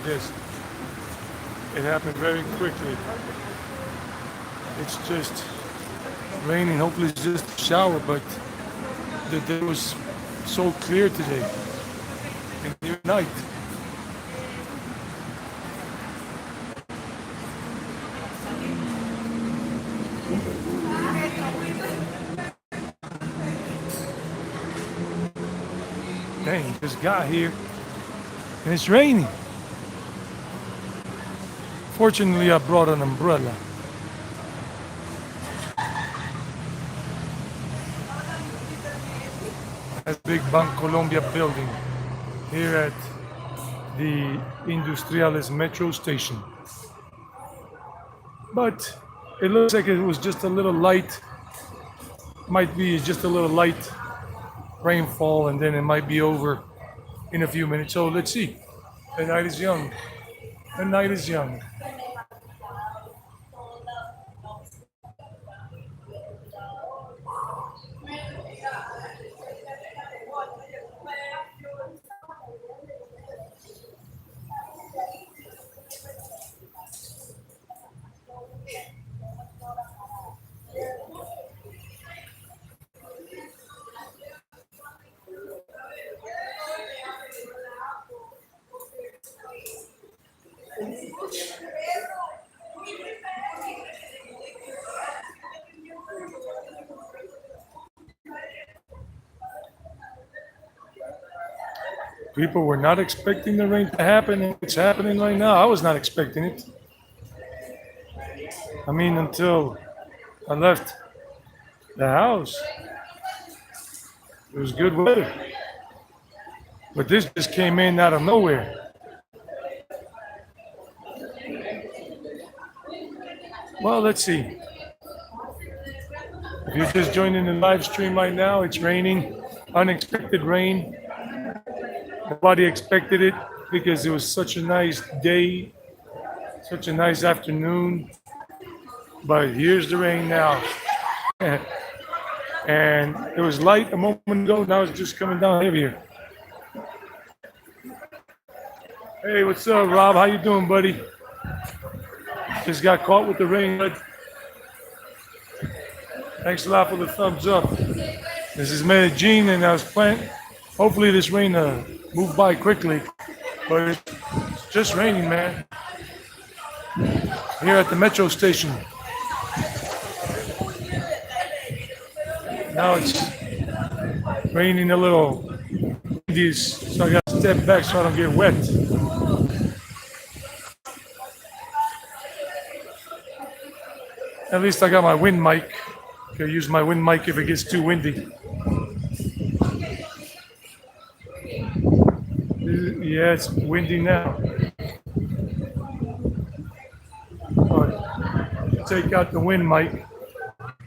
this. It happened very quickly. It's just raining. Hopefully it's just a shower, but the day was so clear today. And even night. Dang, just got here and it's raining. Fortunately, I brought an umbrella. That's big Bank Colombia building here at the Industriales metro station. But it looks like it was just a little light, might be just a little light rainfall, and then it might be over in a few minutes. So let's see. The night is young. The night is young. People were not expecting the rain to happen, and it's happening right now. I was not expecting it. I mean, until I left the house, it was good weather. But this just came in out of nowhere. Well, let's see. If you're just joining the live stream right now, it's raining. Unexpected rain. Nobody expected it because it was such a nice day, such a nice afternoon. But here's the rain now. And it was light a moment ago, now it's just coming down heavier. Hey, what's up, Rob? How you doing, buddy? Just got caught with the rain, bud. Thanks a lot for the thumbs up. This is Medellin, and I was planning. Hopefully this rain move by quickly, but it's just raining, man. Here at the metro station. Now it's raining a little, so I got to step back so I don't get wet. At least I got my wind mic. I can use my wind mic if it gets too windy. Yeah, it's windy now. But take out the wind mic.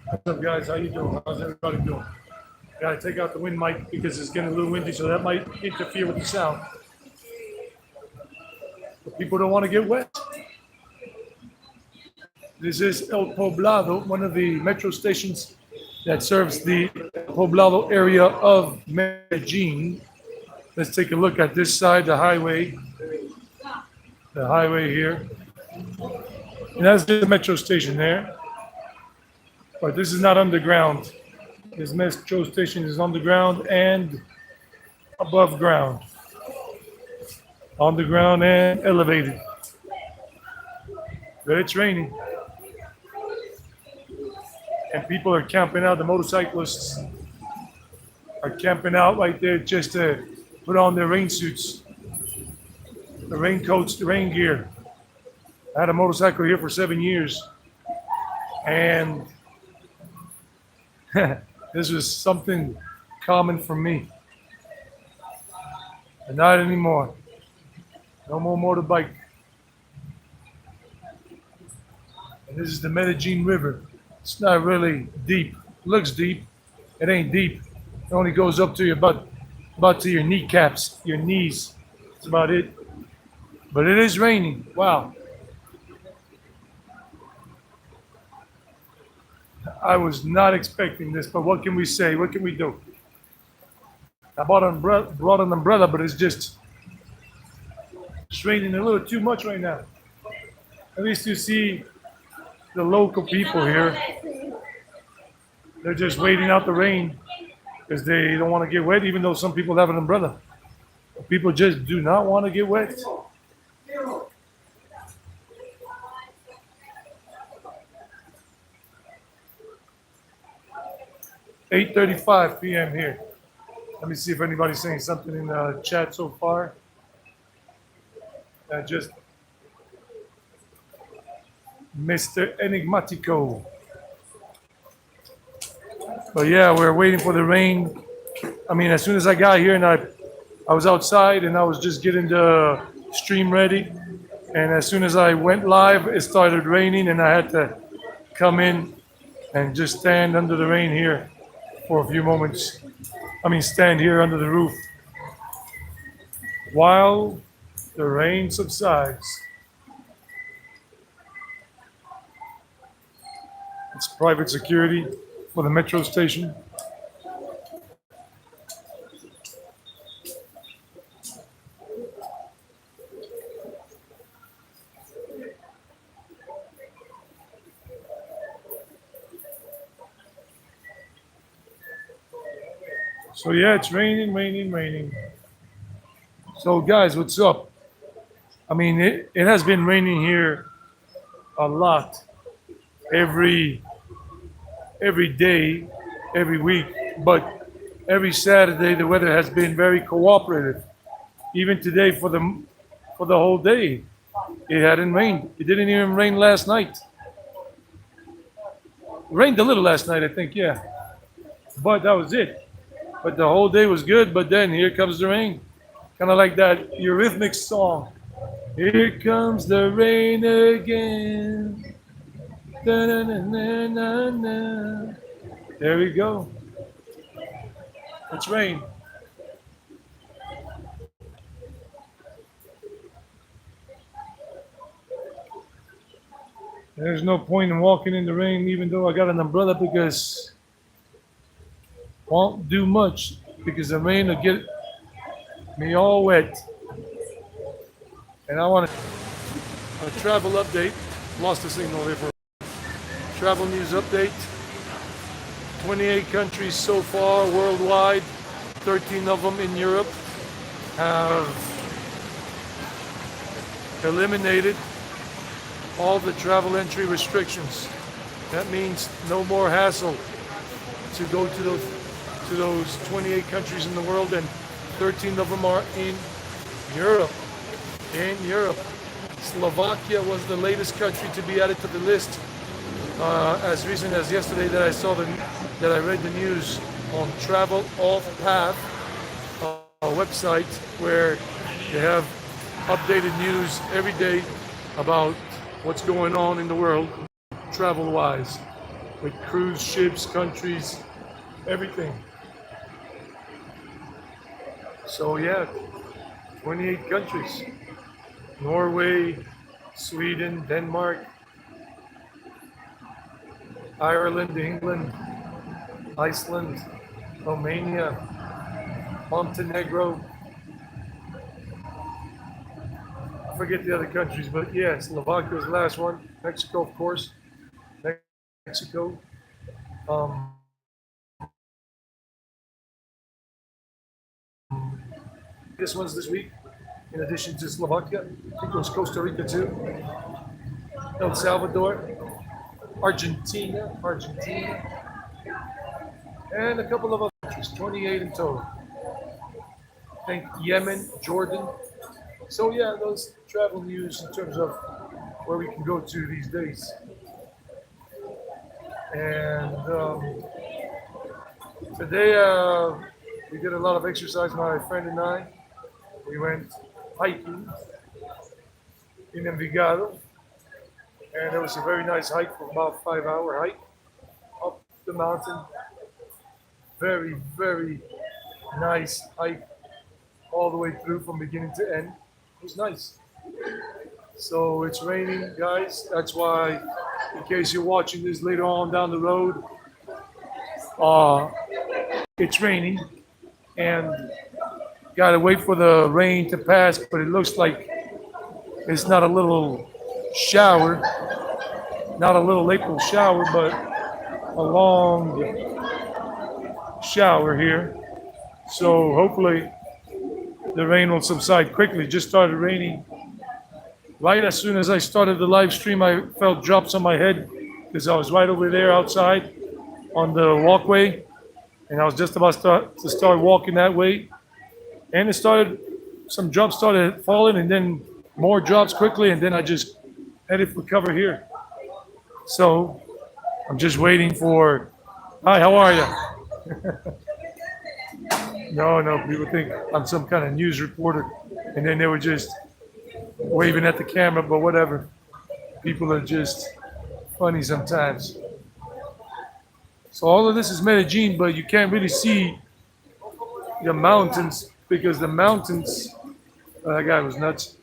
What's up, guys? How you doing? How's everybody doing? Gotta take out the wind mic because it's getting a little windy, so that might interfere with the sound. But people don't want to get wet. This is El Poblado, one of the metro stations that serves the Poblado area of Medellin. Let's take a look at this side, the highway here. And that's the metro station there. But this is not underground. This metro station is underground and above ground. Underground and elevated. But it's raining. And people are camping out, the motorcyclists are camping out right there just to put on their rain suits, the raincoats, the rain gear. I had a motorcycle here for 7 years, and this was something common for me. But not anymore. No more motorbike. And this is the Medellin River. It's not really deep. It looks deep. It ain't deep. It only goes up to your butt, about to your kneecaps, your knees. That's about it. But it is raining. Wow. I was not expecting this, but what can we say? What can we do? I brought an umbrella, but it's just It's raining a little too much right now. At least you see the local people here. They're just waiting out the rain because they don't want to get wet, even though some people have an umbrella. People just do not want to get wet. 8:35 p.m. here. Let me see if anybody's saying something in the chat so far. Just Mr. Enigmatico. But yeah, we're waiting for the rain. I mean, as soon as I got here and I was outside and I was just getting the stream ready. And as soon as I went live, it started raining and I had to come in and just stand under the rain here for a few moments. I mean, stand here under the roof while the rain subsides. It's private security for the metro station. So yeah, it's raining. So guys, what's up? I mean, it has been raining here a lot every day, every week, but every Saturday the weather has been very cooperative. Even today for the whole day, it hadn't rained. It didn't even rain last night. It rained a little last night, I think, yeah. But that was it. But the whole day was good, but then here comes the rain. Kind of like that Eurythmics song. Here comes the rain again. Da-na-na-na-na-na. There we go. It's rain. There's no point in walking in the rain even though I got an umbrella because won't do much because the rain will get me all wet. And I want a travel update. Lost the signal there for travel news update. 28 countries so far worldwide. 13 of them in Europe have eliminated all the travel entry restrictions. That means no more hassle to go to those 28 countries in the world, and 13 of them are in Europe. Slovakia was the latest country to be added to the list. As recent as yesterday that I read the news on Travel Off Path, a website where they have updated news every day about what's going on in the world travel-wise, with cruise ships, countries, everything. So yeah, 28 countries. Norway, Sweden, Denmark, Ireland, England, Iceland, Romania, Montenegro. I forget the other countries, but yeah, Slovakia was the last one. Mexico, of course. Mexico. This one's this week, in addition to Slovakia. I think it was Costa Rica too. El Salvador, Argentina, and a couple of other countries, 28 in total. I think Yemen, Jordan. So yeah, those travel news in terms of where we can go to these days. And today we did a lot of exercise, my friend and I. We went hiking in Envigado, and it was a very nice hike for about 5-hour hike up the mountain. Very, very nice hike all the way through from beginning to end. It was nice. So it's raining, guys. That's why, in case you're watching this later on down the road, it's raining and gotta wait for the rain to pass, but it looks like It's not a little shower, not a little April shower, but a long shower here. So hopefully the rain will subside quickly. Just started raining. Right as soon as I started the live stream, I felt drops on my head because I was right over there outside on the walkway, and I was just about to start walking that way, and some drops started falling, and then more drops quickly, and then I just headed for cover here. So I'm just waiting for. Hi, how are you? No, people think I'm some kind of news reporter, and then they were just waving at the camera, but whatever. People are just funny sometimes. So all of this is Medellin, but you can't really see the mountains because the mountains, that guy was nuts.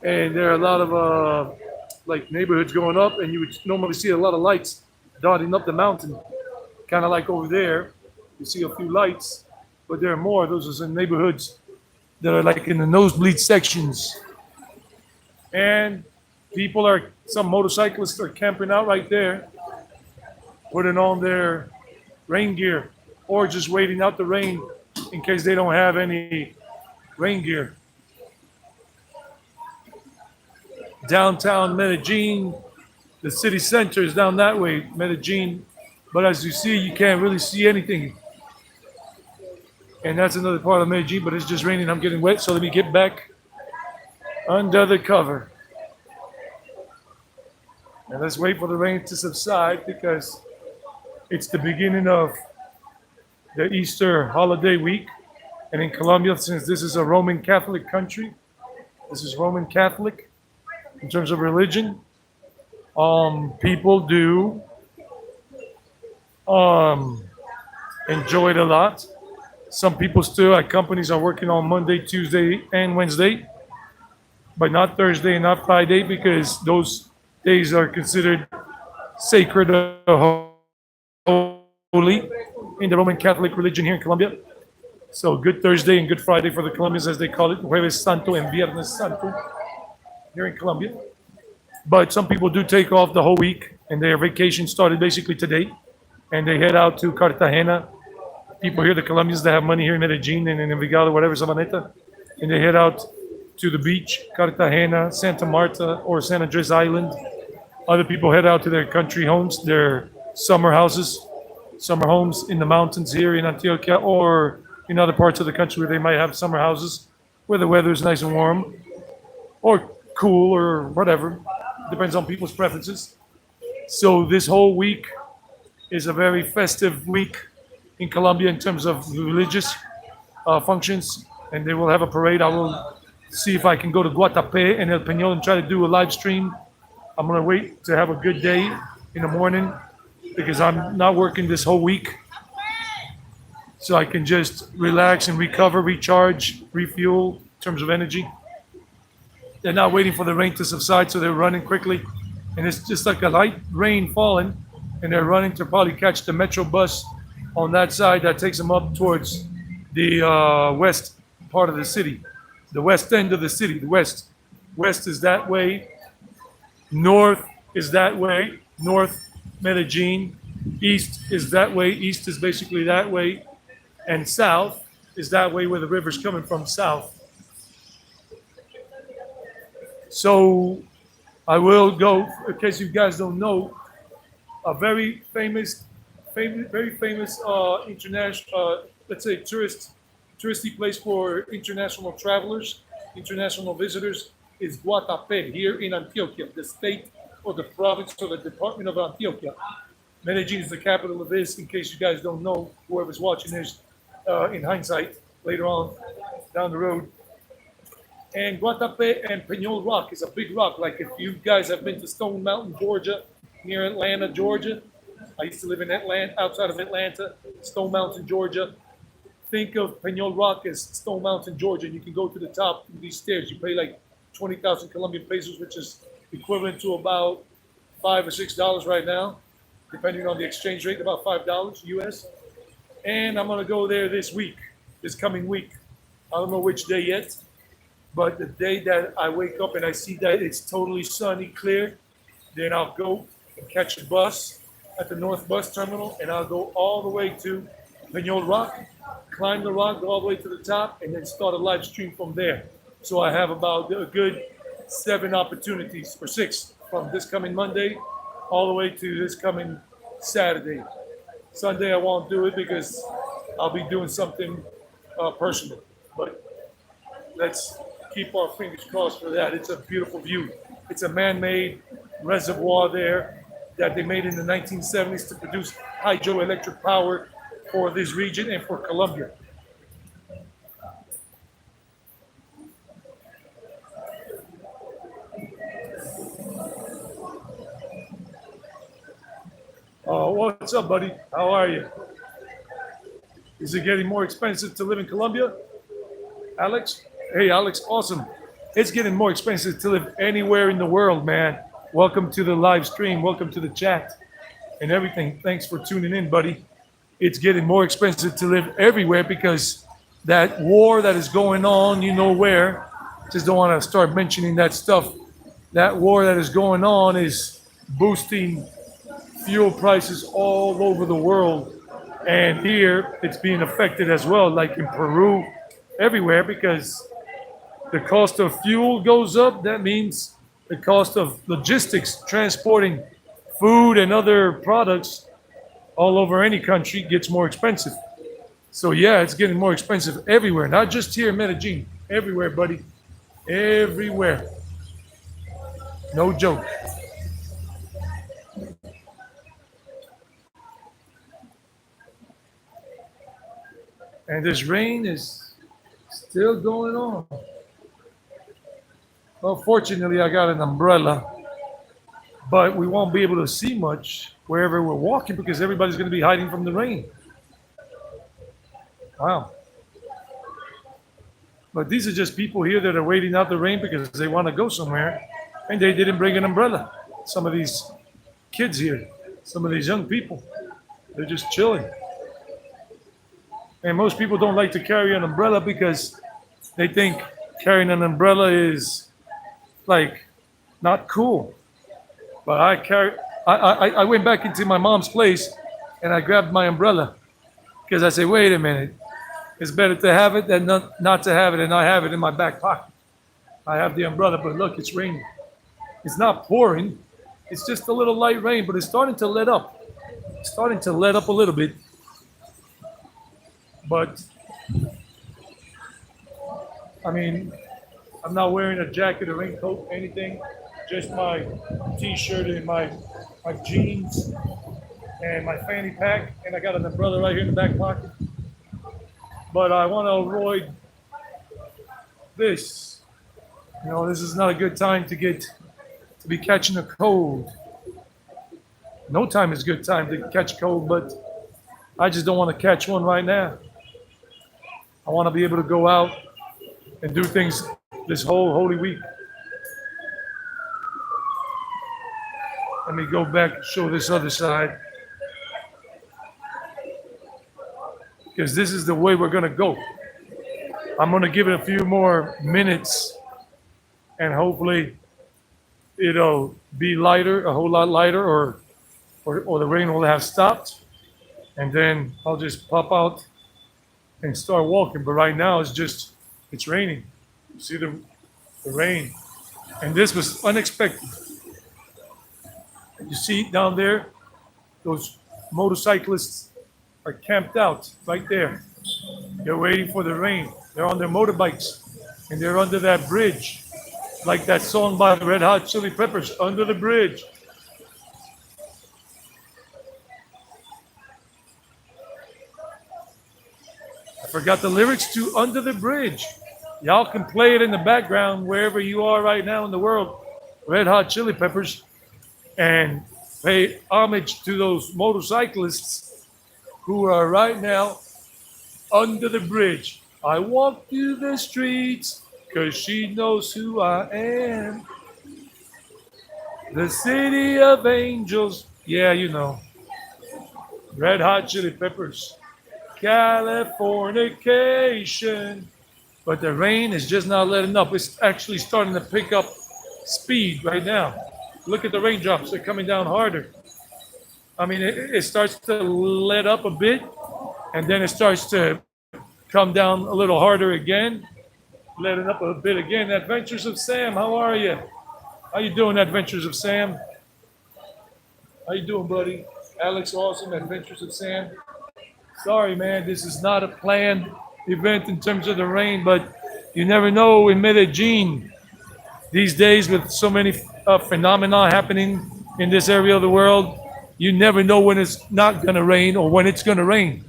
And there are a lot of like neighborhoods going up, and you would normally see a lot of lights dotting up the mountain. Kind of like over there, you see a few lights, but there are more. Those are some neighborhoods that are like in the nosebleed sections. And some motorcyclists are camping out right there, putting on their rain gear or just waiting out the rain in case they don't have any rain gear. Downtown Medellin, the city center is down that way, Medellin. But as you see, you can't really see anything. And that's another part of Medellin, but it's just raining. I'm getting wet, so let me get back under the cover. And let's wait for the rain to subside because it's the beginning of the Easter holiday week. And in Colombia, since this is a Roman Catholic country, this is Roman Catholic in terms of religion, people do enjoy it a lot. Some people still at companies are working on Monday, Tuesday, and Wednesday, but not Thursday and not Friday because those days are considered sacred or holy in the Roman Catholic religion here in Colombia. So Good Thursday and Good Friday for the Colombians, as they call it, Jueves Santo and Viernes Santo here in Colombia. But some people do take off the whole week, and their vacation started basically today, and they head out to Cartagena. People here, the Colombians that have money here in Medellin and in Envigado, whatever, Sabaneta, and they head out to the beach, Cartagena, Santa Marta, or San Andres Island. Other people head out to their country homes, their summer houses, summer homes in the mountains here in Antioquia or in other parts of the country where they might have summer houses where the weather is nice and warm or cool or whatever. Depends on people's preferences. So this whole week is a very festive week in Colombia in terms of religious functions, and they will have a parade. I will see if I can go to Guatapé and El Peñol and try to do a live stream. I'm going to wait to have a good day in the morning because I'm not working this whole week. So I can just relax and recover, recharge, refuel in terms of energy. They're not waiting for the rain to subside, so they're running quickly. And it's just like a light rain falling, and they're running to probably catch the metro bus on that side that takes them up towards the west part of the city, the west end of the city, the west. West is that way. North is that way, North Medellin. East is that way. East is basically that way. And south is that way where the river's coming from south. So I will go, in case you guys don't know, a very famous international, let's say touristy place for international travelers, international visitors is Guatapé here in Antioquia, the state or the province or the department of Antioquia. Medellin is the capital of this, in case you guys don't know, whoever's watching this in hindsight later on down the road. And Guatapé and Peñol Rock is a big rock. Like if you guys have been to Stone Mountain, Georgia, near Atlanta, Georgia. I used to live in Atlanta, outside of Atlanta, Stone Mountain, Georgia. Think of Peñol Rock as Stone Mountain, Georgia. You can go to the top of these stairs. You pay like 20,000 Colombian pesos, which is equivalent to about $5 or $6 right now, depending on the exchange rate, about $5 US. And I'm going to go there this week, this coming week. I don't know which day yet, But the day that I wake up and I see that it's totally sunny, clear, then I'll go and catch a bus at the North Bus Terminal, and I'll go all the way to Peñol Rock, climb the rock, go all the way to the top, and then start a live stream from there. So I have about a good 7 opportunities, or 6, from this coming Monday all the way to this coming Saturday. Sunday I won't do it because I'll be doing something personal. But let's keep our fingers crossed for that. It's a beautiful view. It's a man-made reservoir there that they made in the 1970s to produce hydroelectric power for this region and for Colombia. Oh, what's up, buddy? How are you? Is it getting more expensive to live in Colombia? Alex? Hey, Alex, awesome. It's getting more expensive to live anywhere in the world, man. Welcome to the live stream. Welcome to the chat and everything. Thanks for tuning in, buddy. It's getting more expensive to live everywhere because that war that is going on, you know where. Just don't want to start mentioning that stuff. That war that is going on is boosting fuel prices all over the world. And here it's being affected as well, like in Peru, everywhere, because the cost of fuel goes up. That means the cost of logistics, transporting food and other products all over any country gets more expensive. So yeah, it's getting more expensive everywhere, not just here in Medellin, everywhere, buddy, everywhere. No joke. And this rain is still going on. Well, fortunately, I got an umbrella, but we won't be able to see much wherever we're walking because everybody's going to be hiding from the rain. Wow. But these are just people here that are waiting out the rain because they want to go somewhere and they didn't bring an umbrella. Some of these kids here, some of these young people, they're just chilling. And most people don't like to carry an umbrella because they think carrying an umbrella is like not cool. But I went back into my mom's place and I grabbed my umbrella because I said, wait a minute, it's better to have it than not to have it, and I have it in my back pocket. I have the umbrella, but look, it's raining. It's not pouring. It's just a little light rain, but it's starting to let up. It's starting to let up a little bit. But, I mean, I'm not wearing a jacket or raincoat, anything. Just my t-shirt and my jeans and my fanny pack. And I got an umbrella right here in the back pocket. But I want to avoid this. You know, this is not a good time to be catching a cold. No time is a good time to catch a cold, but I just don't want to catch one right now. I want to be able to go out and do things this whole Holy Week. Let me go back and show this other side. Because this is the way we're going to go. I'm going to give it a few more minutes and hopefully it'll be lighter, a whole lot lighter, or the rain will have stopped. And then I'll just pop out and start walking. But right now it's raining. You see the rain. And this was unexpected. You see down there, those motorcyclists are camped out right there. They're waiting for the rain. They're on their motorbikes and they're under that bridge. Like that song by the Red Hot Chili Peppers, Under the Bridge. I forgot the lyrics to Under the Bridge. Y'all can play it in the background wherever you are right now in the world. Red Hot Chili Peppers. And pay homage to those motorcyclists who are right now under the bridge. I walk through the streets because she knows who I am. The city of angels. Yeah, you know. Red Hot Chili Peppers. Californication. but the rain is just not letting up. It's actually starting to pick up speed right now. Look at the raindrops; they're coming down harder. I mean, it starts to let up a bit, and then it starts to come down a little harder again, letting up a bit again. Adventures of Sam, how are you? How you doing, Adventures of Sam? How you doing, buddy? Alex, awesome. Adventures of Sam. Sorry, man, this is not a planned event in terms of the rain, but you never know in Medellin these days with so many phenomena happening in this area of the world. You never know when it's not going to rain or when it's going to rain.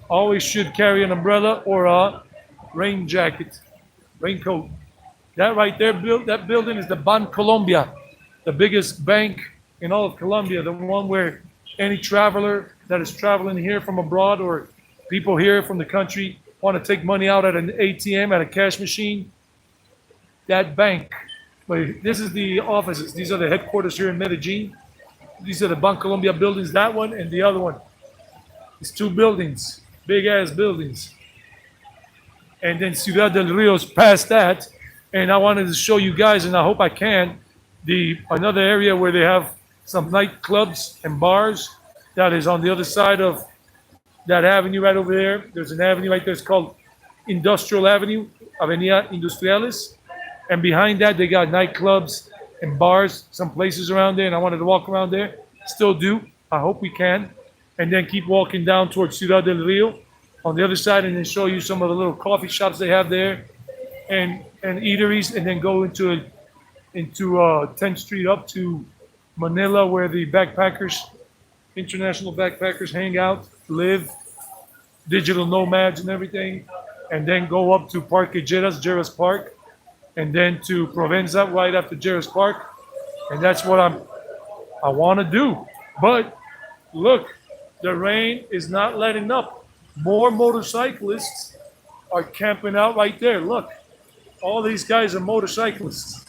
Always should carry an umbrella or a rain jacket, raincoat. That right there, that building is the Ban Colombia, the biggest bank in all of Colombia, the one where any traveler that is traveling here from abroad or people here from the country want to take money out at an ATM, at a cash machine, that bank. But this is the offices. These are the headquarters here in Medellin. These are the Ban Colombia buildings, that one and the other one. It's two buildings, big ass buildings. And then Ciudad Del Rio is past that. And I wanted to show you guys, and I hope I can, another area where they have some nightclubs and bars that is on the other side of that avenue right over there. There's an avenue right there. It's called Industrial Avenue, Avenida Industriales. And behind that, they got nightclubs and bars, some places around there. And I wanted to walk around there. Still do. I hope we can. And then keep walking down towards Ciudad del Rio on the other side, and then show you some of the little coffee shops they have there and eateries, and then go into 10th Street up to Manila, where the backpackers, international backpackers hang out, live, digital nomads and everything, and then go up to Parque Lleras Park, and then to Provenza right after Lleras Park. And that's what I want to do. But look, the rain is not letting up. More motorcyclists are camping out right there. Look, all these guys are motorcyclists.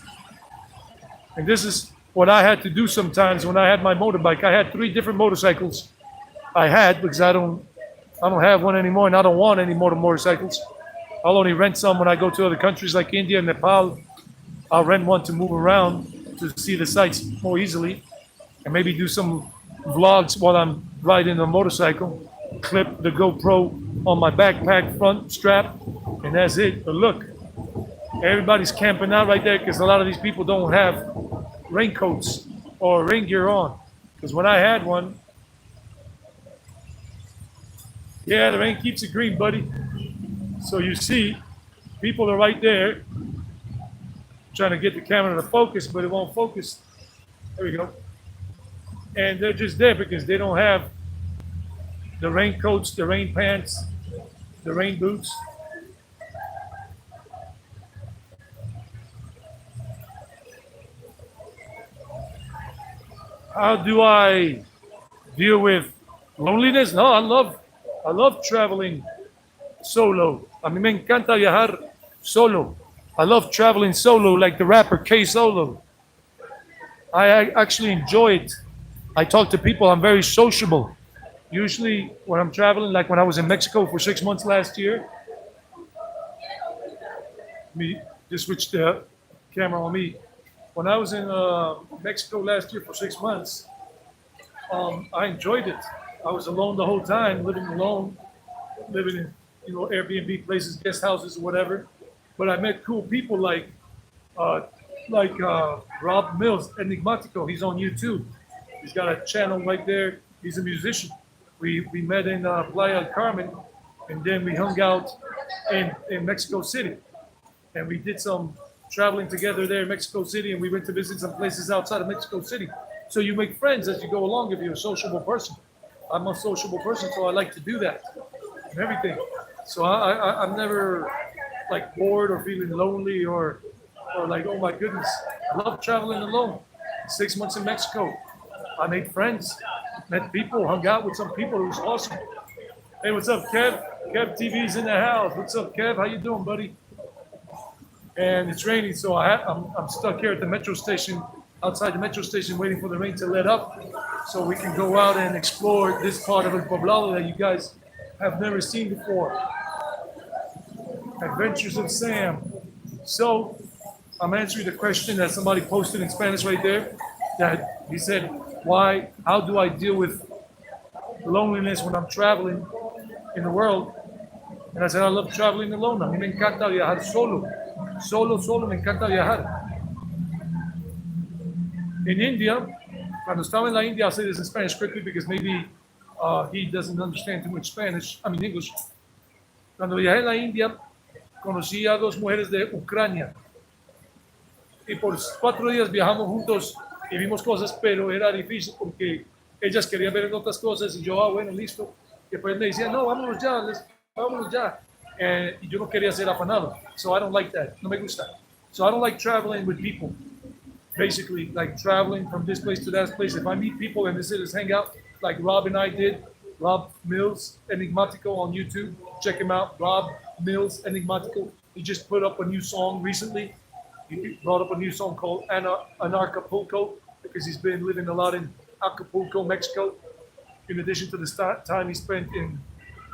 And this is what I had to do sometimes when I had my motorbike. I had 3 different motorcycles. I had, because I don't have one anymore, and I don't want any more motorcycles. I'll only rent some when I go to other countries like India and Nepal. I'll rent one to move around to see the sights more easily, and maybe do some vlogs while I'm riding a motorcycle. Clip the GoPro on my backpack front strap, and that's it. But look, everybody's camping out right there because a lot of these people don't have raincoats or rain gear on. Because when I had one, yeah, the rain keeps it green, buddy. So you see, people are right there trying to get the camera to focus, but it won't focus. There we go. And they're just there because they don't have the raincoats, the rain pants, the rain boots. How do I deal with loneliness? No, I love traveling solo. A mí me encanta viajar solo. I love traveling solo like the rapper K Solo. I actually enjoy it. I talk to people. I'm very sociable. Usually when I'm traveling, like when I was in Mexico for 6 months last year, me just switch the camera on me. When I was in Mexico last year for 6 months, I enjoyed it. I was alone the whole time, living alone, living in Airbnb places, guest houses, or whatever. But I met cool people like Rob Mills, Enigmatico. He's on YouTube. He's got a channel right there. He's a musician. We met in Playa del Carmen, and then we hung out in Mexico City. And we did some traveling together there in Mexico City, and we went to visit some places outside of Mexico City. So you make friends as you go along if you're a sociable person. I'm a sociable person, so I like to do that and everything. So I'm never like bored or feeling lonely or like, oh my goodness. I love traveling alone. 6 months in Mexico. I made friends, met people, hung out with some people. It was awesome. Hey, what's up, Kev? Kev TV's in the house. What's up, Kev? How you doing, buddy? And it's raining, so I'm stuck here at the metro station, outside the metro station, waiting for the rain to let up so we can go out and explore this part of El Poblado that you guys have never seen before. Adventures of Sam. So I'm answering the question that somebody posted in Spanish right there. That he said, how do I deal with loneliness when I'm traveling in the world? And I said, I love traveling alone. A mí me encanta viajar solo. Solo me encanta viajar. In India, cuando estaba en la India, I'll say this in Spanish quickly because maybe he doesn't understand too much Spanish, I mean English. Cuando viajé en la India, conocí a dos mujeres de Ucrania. Y por 4 días viajamos juntos y vimos cosas, pero era difícil porque ellas querían ver otras cosas y yo, bueno, listo. Y después me decían, no, vámonos ya. Y yo no quería ser afanado. So I don't like that. No me gusta. So I don't like traveling with people. Basically, like traveling from this place to that place. If I meet people and they say let's hang out, like Rob and I did, Rob Mills Enigmatico on YouTube. Check him out, Rob Mills Enigmatico. He just put up a new song recently. He brought up a new song called Anarchapulco because he's been living a lot in Acapulco, Mexico. In addition to the time he spent in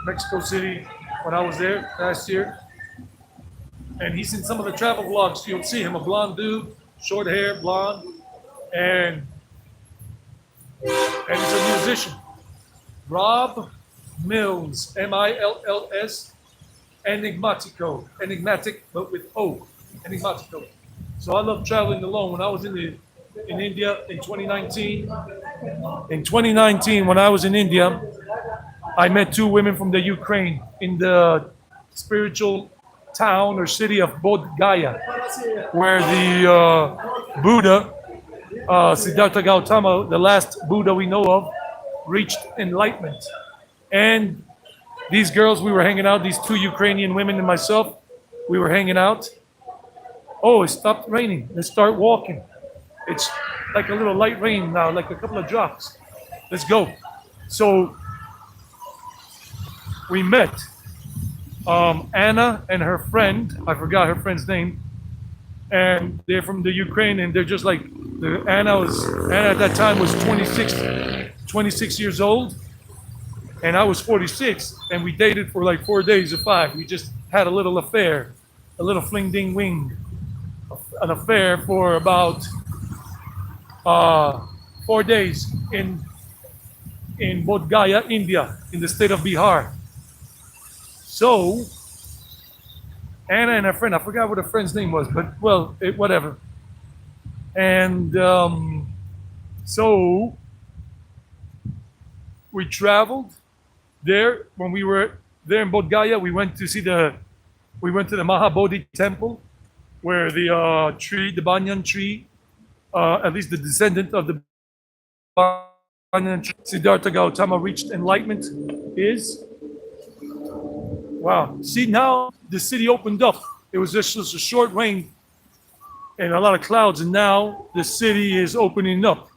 Mexico City when I was there last year. And he's in some of the travel vlogs. You'll see him, a blonde dude, short hair, blonde, and he's a musician. Rob Mills, Mills, Enigmatico, enigmatic, but with O, Enigmatico. So I love traveling alone. When I was in India in 2019, when I was in India, I met 2 women from the Ukraine in the spiritual town or city of Bodh Gaya, where the Buddha, Siddhartha Gautama, the last Buddha we know of, reached enlightenment. And these girls, we were hanging out, these 2 Ukrainian women and myself, we were hanging out. Oh, it stopped raining. Let's start walking. It's like a little light rain now, like a couple of drops. Let's go. So we met Anna and her friend. I forgot her friend's name. And they're from the Ukraine, and they're just like Anna at that time was 26 years old, and I was 46, and we dated for like 4 days or 5. We just had a little affair, a little fling ding wing, an affair for about 4 days in Bodh Gaya, India, in the state of Bihar. So Anna and her friend, I forgot what her friend's name was, but well, whatever. And so we traveled there. When we were there in Bodh Gaya, we went to the Mahabodhi temple, where the tree, the banyan tree, at least the descendant of the banyan tree, Siddhartha Gautama, reached enlightenment is. Wow. See, now the city opened up. It was just a short rain and a lot of clouds, and now the city is opening up.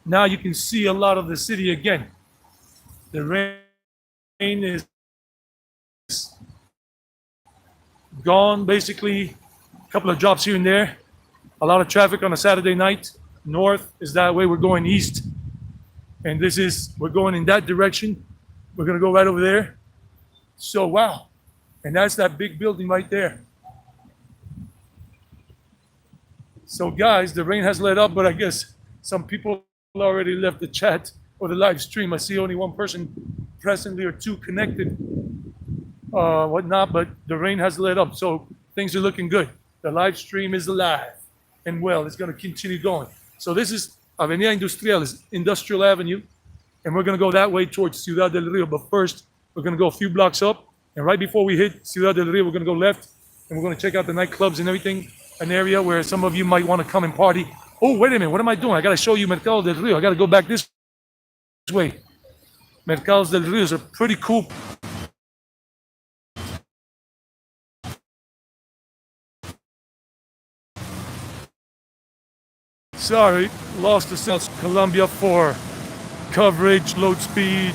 Now you can see a lot of the city again. The rain is gone, basically. A couple of drops here and there. A lot of traffic on a Saturday night. North is that way. We're going east. And we're going in that direction. We're going to go right over there. So, wow. And that's that big building right there. So, guys, the rain has let up, but I guess some people already left the chat or the live stream. I see only one person presently or 2 connected, whatnot, but the rain has let up. So, things are looking good. The live stream is alive and well. It's going to continue going. So, this is Avenida Industrial, Industrial Avenue, and we're going to go that way towards Ciudad Del Rio. But first, we're going to go a few blocks up. And right before we hit Ciudad Del Rio, we're going to go left, and we're going to check out the nightclubs and everything, an area where some of you might want to come and party. Oh, wait a minute. What am I doing? I got to show you Mercado del Rio. I got to go back this way. Mercado del Rio is a pretty cool. Sorry, lost the South Colombia for coverage, load speed,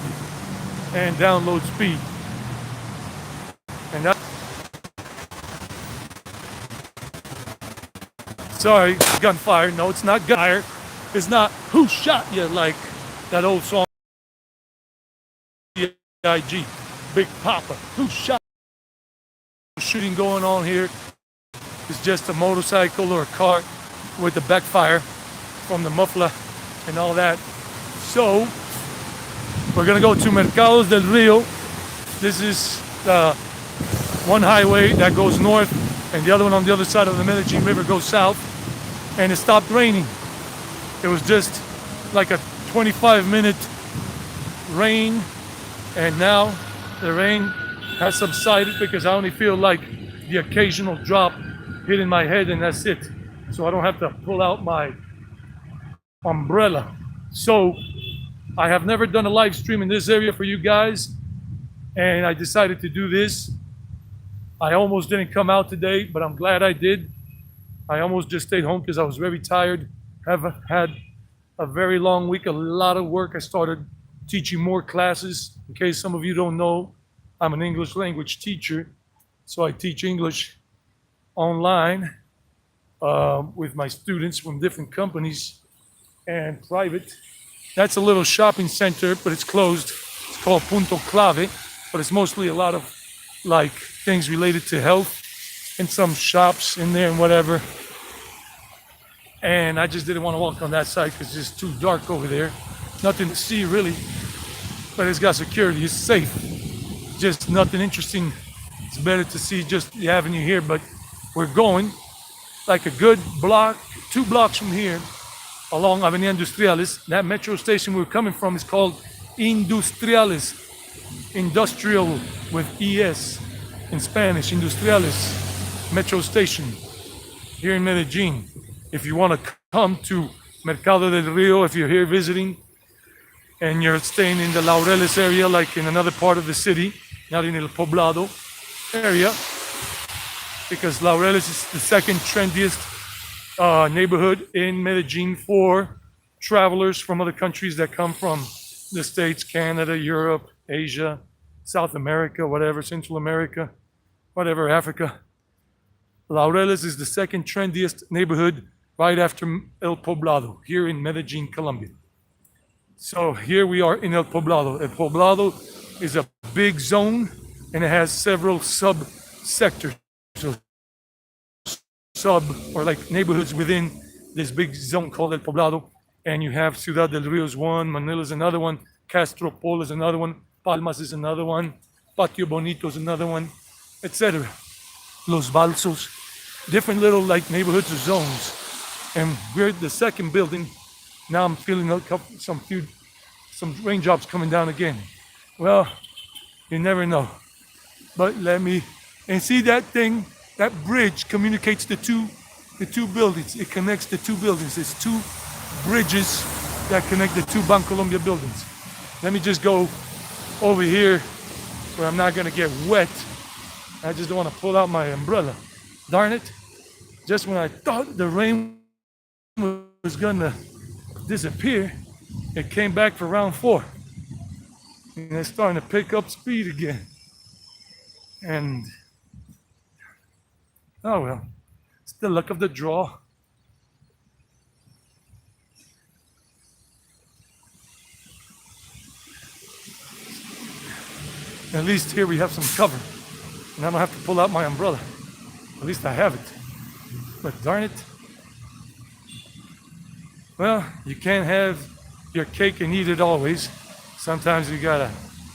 and download speed. And that, sorry, gunfire. No, it's not gunfire. It's not who shot you like that old song. B.I.G. Big Papa. Who shot troubleshooting going on here. It's just a motorcycle or a car with the backfire from the muffler and all that. So we're gonna go to Mercado del Rio. This is one highway that goes north, and the other one on the other side of the Medellin River goes south. And it stopped raining. It was just like a 25-minute rain, and now the rain has subsided because I only feel like the occasional drop hitting my head, and that's it. So I don't have to pull out my umbrella. So I have never done a live stream in this area for you guys, and I decided to do this. I almost didn't come out today, but I'm glad I did. I almost just stayed home because I was very tired. Have had a very long week, a lot of work. I started teaching more classes. In case some of you don't know, I'm an English language teacher, so I teach English online with my students from different companies and private. That's a little shopping center, but it's closed. It's called Punto Clave, but it's mostly a lot of like things related to health and some shops in there and whatever. And I just didn't want to walk on that side because it's just too dark over there. Nothing to see really, but it's got security, it's safe. Just nothing interesting. It's better to see just the avenue here, but we're going like a good block, 2 blocks from here along Avenida Industriales. That metro station we're coming from is called Industriales, industrial with ES in Spanish, Industriales metro station here in Medellin. If you want to come to Mercado del Rio, if you're here visiting and you're staying in the Laureles area, like in another part of the city, not in El Poblado area, because Laureles is the second trendiest neighborhood in Medellin for travelers from other countries that come from the States, Canada, Europe, Asia, South America, whatever, Central America, whatever, Africa. Laureles is the second trendiest neighborhood right after El Poblado, here in Medellin, Colombia. So here we are in El Poblado. El Poblado is a big zone, and it has several sub-sectors, so or like neighborhoods within this big zone called El Poblado. And you have Ciudad Del Rio is one, Manila is another one, Castro Pol is another one, Palmas is another one, Patio Bonito is another one, etc. Los Balsos, different little like neighborhoods or zones. And we're at the second building. Now I'm feeling some raindrops coming down again. Well, you never know. But and see that thing, that bridge communicates the two buildings. It connects the 2 buildings. There's 2 bridges that connect the 2 Bancolombia buildings. Let me just go over here where I'm not gonna get wet. I just don't want to pull out my umbrella. Darn it. Just when I thought the rain was gonna disappear, it came back for round 4. And it's starting to pick up speed again. And oh well, it's the luck of the draw. At least here we have some cover, and I don't have to pull out my umbrella. At least I have it. But darn it. Well, you can't have your cake and eat it always. Sometimes you gotta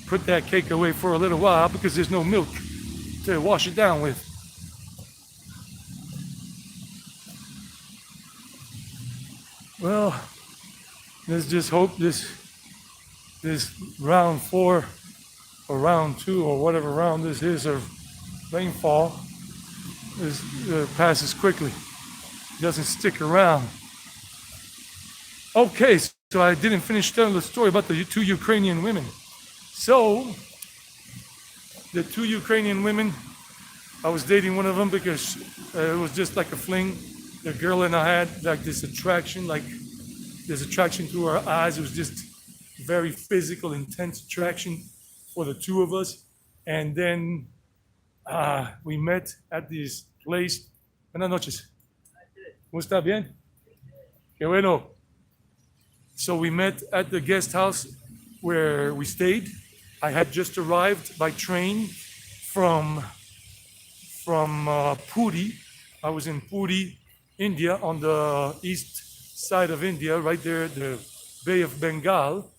put that cake away for a little while because there's no milk to wash it down with. Well, let's just hope this round 4 or round 2 or whatever round this is of rainfall passes quickly. It doesn't stick around. Okay, so I didn't finish telling the story about the 2 Ukrainian women. So, the 2 Ukrainian women, I was dating one of them because it was just like a fling. The girl and I had like this attraction, like this attraction through our eyes. It was just very physical, intense attraction for the 2 of us. And then we met at this place. Buenas noches. ¿Cómo está? Bien? Qué bueno. So we met at the guest house where we stayed. I had just arrived by train from from Puri. I was in Puri, India, on the east side of India, right there at the Bay of Bengal.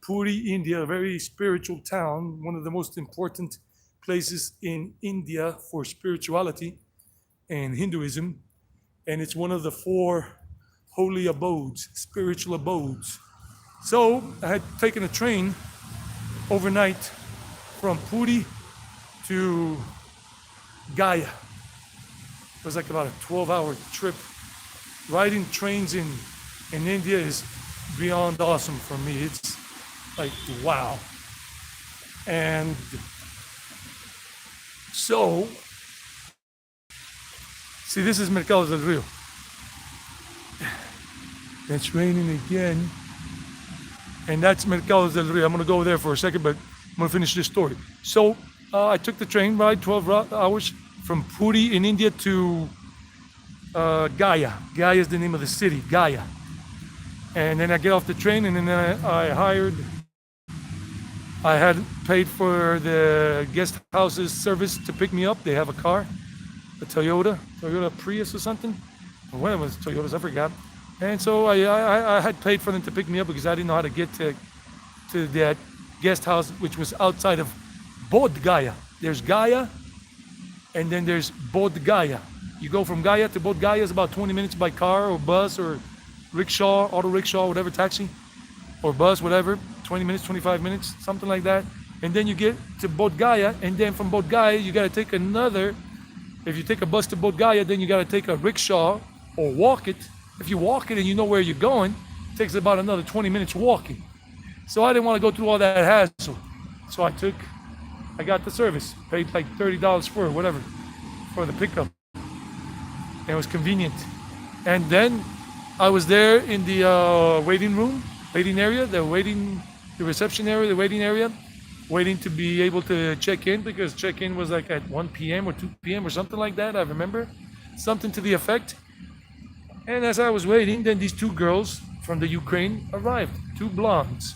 Puri, India, a very spiritual town, one of the most important places in India for spirituality and Hinduism. And it's one of the four holy abodes, spiritual abodes. So I had taken a train overnight from Puri to Gaya. It was like about a 12-hour trip. Riding trains in India is beyond awesome for me. It's like, wow. And so, see, this is Mercado del Rio. It's raining again. And that's Mercado del Rio. I'm going to go there for a second, but I'm going to finish this story. So, I took the train ride, 12 hours, from Puri in India to Gaya. Gaya is the name of the city, Gaya. And then I get off the train, and then I had paid for the guest house's service to pick me up. They have a car, a Toyota Prius or something. Or when it was Toyotas, I forgot. And so I had paid for them to pick me up because I didn't know how to get to that guest house, which was outside of Bodh Gaya. There's Gaya, and then there's Bodh Gaya. You go from Gaya to Bodh Gaya is about 20 minutes by car or bus or rickshaw, auto rickshaw, whatever, taxi or bus, whatever. 20 minutes, 25 minutes, something like that. And then you get to Bodh Gaya, and then from Bodh Gaya, you got to take another. If you take a bus to Bodh Gaya, then you got to take a rickshaw or walk it. If you walk it and you know where you're going, it takes about another 20 minutes walking. So I didn't want to go through all that hassle. So I got the service, paid like $30 for it, whatever, for the pickup. And it was convenient. And then I was there in the waiting area, the reception area, the waiting area, waiting to be able to check in, because check-in was like at 1 p.m. or 2 p.m. or something like that, I remember. Something to the effect. And as I was waiting, then these two girls from the Ukraine arrived, two blondes.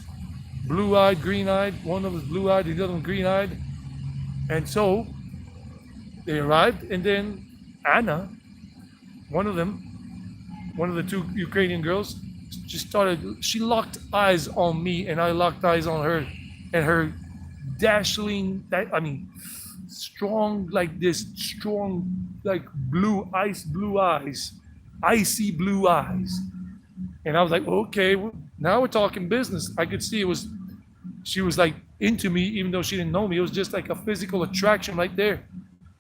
Blue-eyed, green-eyed, one of them was blue-eyed, the other one green-eyed. And so they arrived, and then Anna, one of the two Ukrainian girls, she locked eyes on me, and I locked eyes on her, and her strong like blue eyes, icy blue eyes. And I was like, okay, now we're talking business. I could see she was like into me, even though she didn't know me. It was just like a physical attraction right there.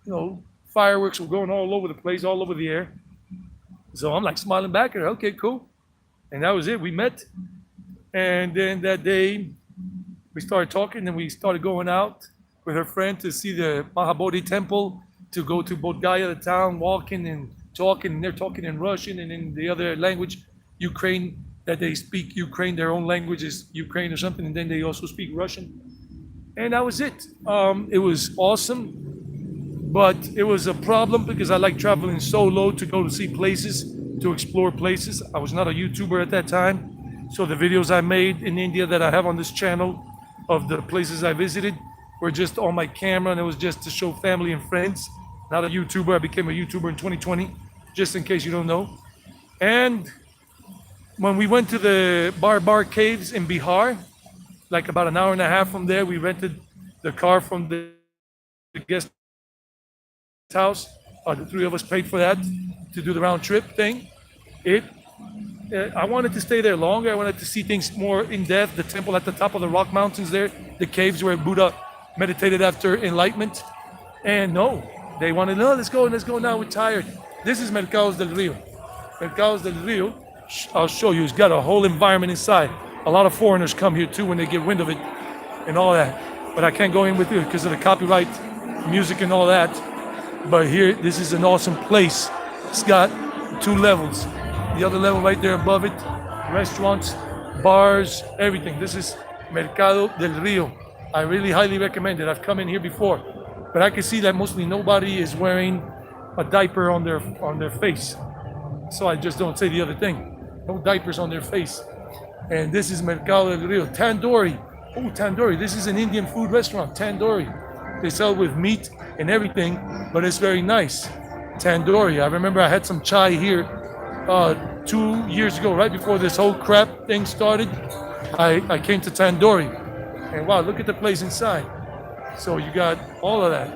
You know, fireworks were going all over the place, all over the air. So I'm like smiling back at her, okay, cool. And that was it, we met. And then that day, we started talking, and we started going out with her friend to see the Mahabodhi temple, to go to Bodh Gaya, the town, walking and talking, and they're talking in Russian and in the other language, Ukraine, that they speak Ukraine, their own language is Ukraine or something, and then they also speak Russian. And that was it. It was awesome, but it was a problem because I like traveling solo to go to see places, to explore places. I was not a YouTuber at that time, so the videos I made in India that I have on this channel of the places I visited were just on my camera, and it was just to show family and friends. Not a YouTuber. I became a YouTuber in 2020, just in case you don't know. And when we went to the Bar caves in Bihar, like about an hour and a half from there, we rented the car from the guest house. The three of us paid for that to do the round trip thing. I wanted to stay there longer. I wanted to see things more in depth. The temple at the top of the rock mountains there, the caves where Buddha meditated after enlightenment. And no, they wanted, no, let's go now, we're tired. This is Mercado del Rio. Mercado del Rio, I'll show you, it's got a whole environment inside. A lot of foreigners come here too when they get wind of it and all that. But I can't go in with you because of the copyright music and all that. But here, this is an awesome place. It's got 2 levels. The other level right there above it, restaurants, bars, everything. This is Mercado del Rio. I really highly recommend it. I've come in here before, but I can see that mostly nobody is wearing a diaper on their face. So I just don't say the other thing. No diapers on their face. And this is Mercado del Rio. Tandoori. Oh, tandoori. This is an Indian food restaurant. Tandoori. They sell it with meat and everything, but it's very nice. Tandoori. I remember I had some chai here 2 years ago, right before this whole crap thing started. I came to Tandoori, and wow, look at the place inside. So you got all of that.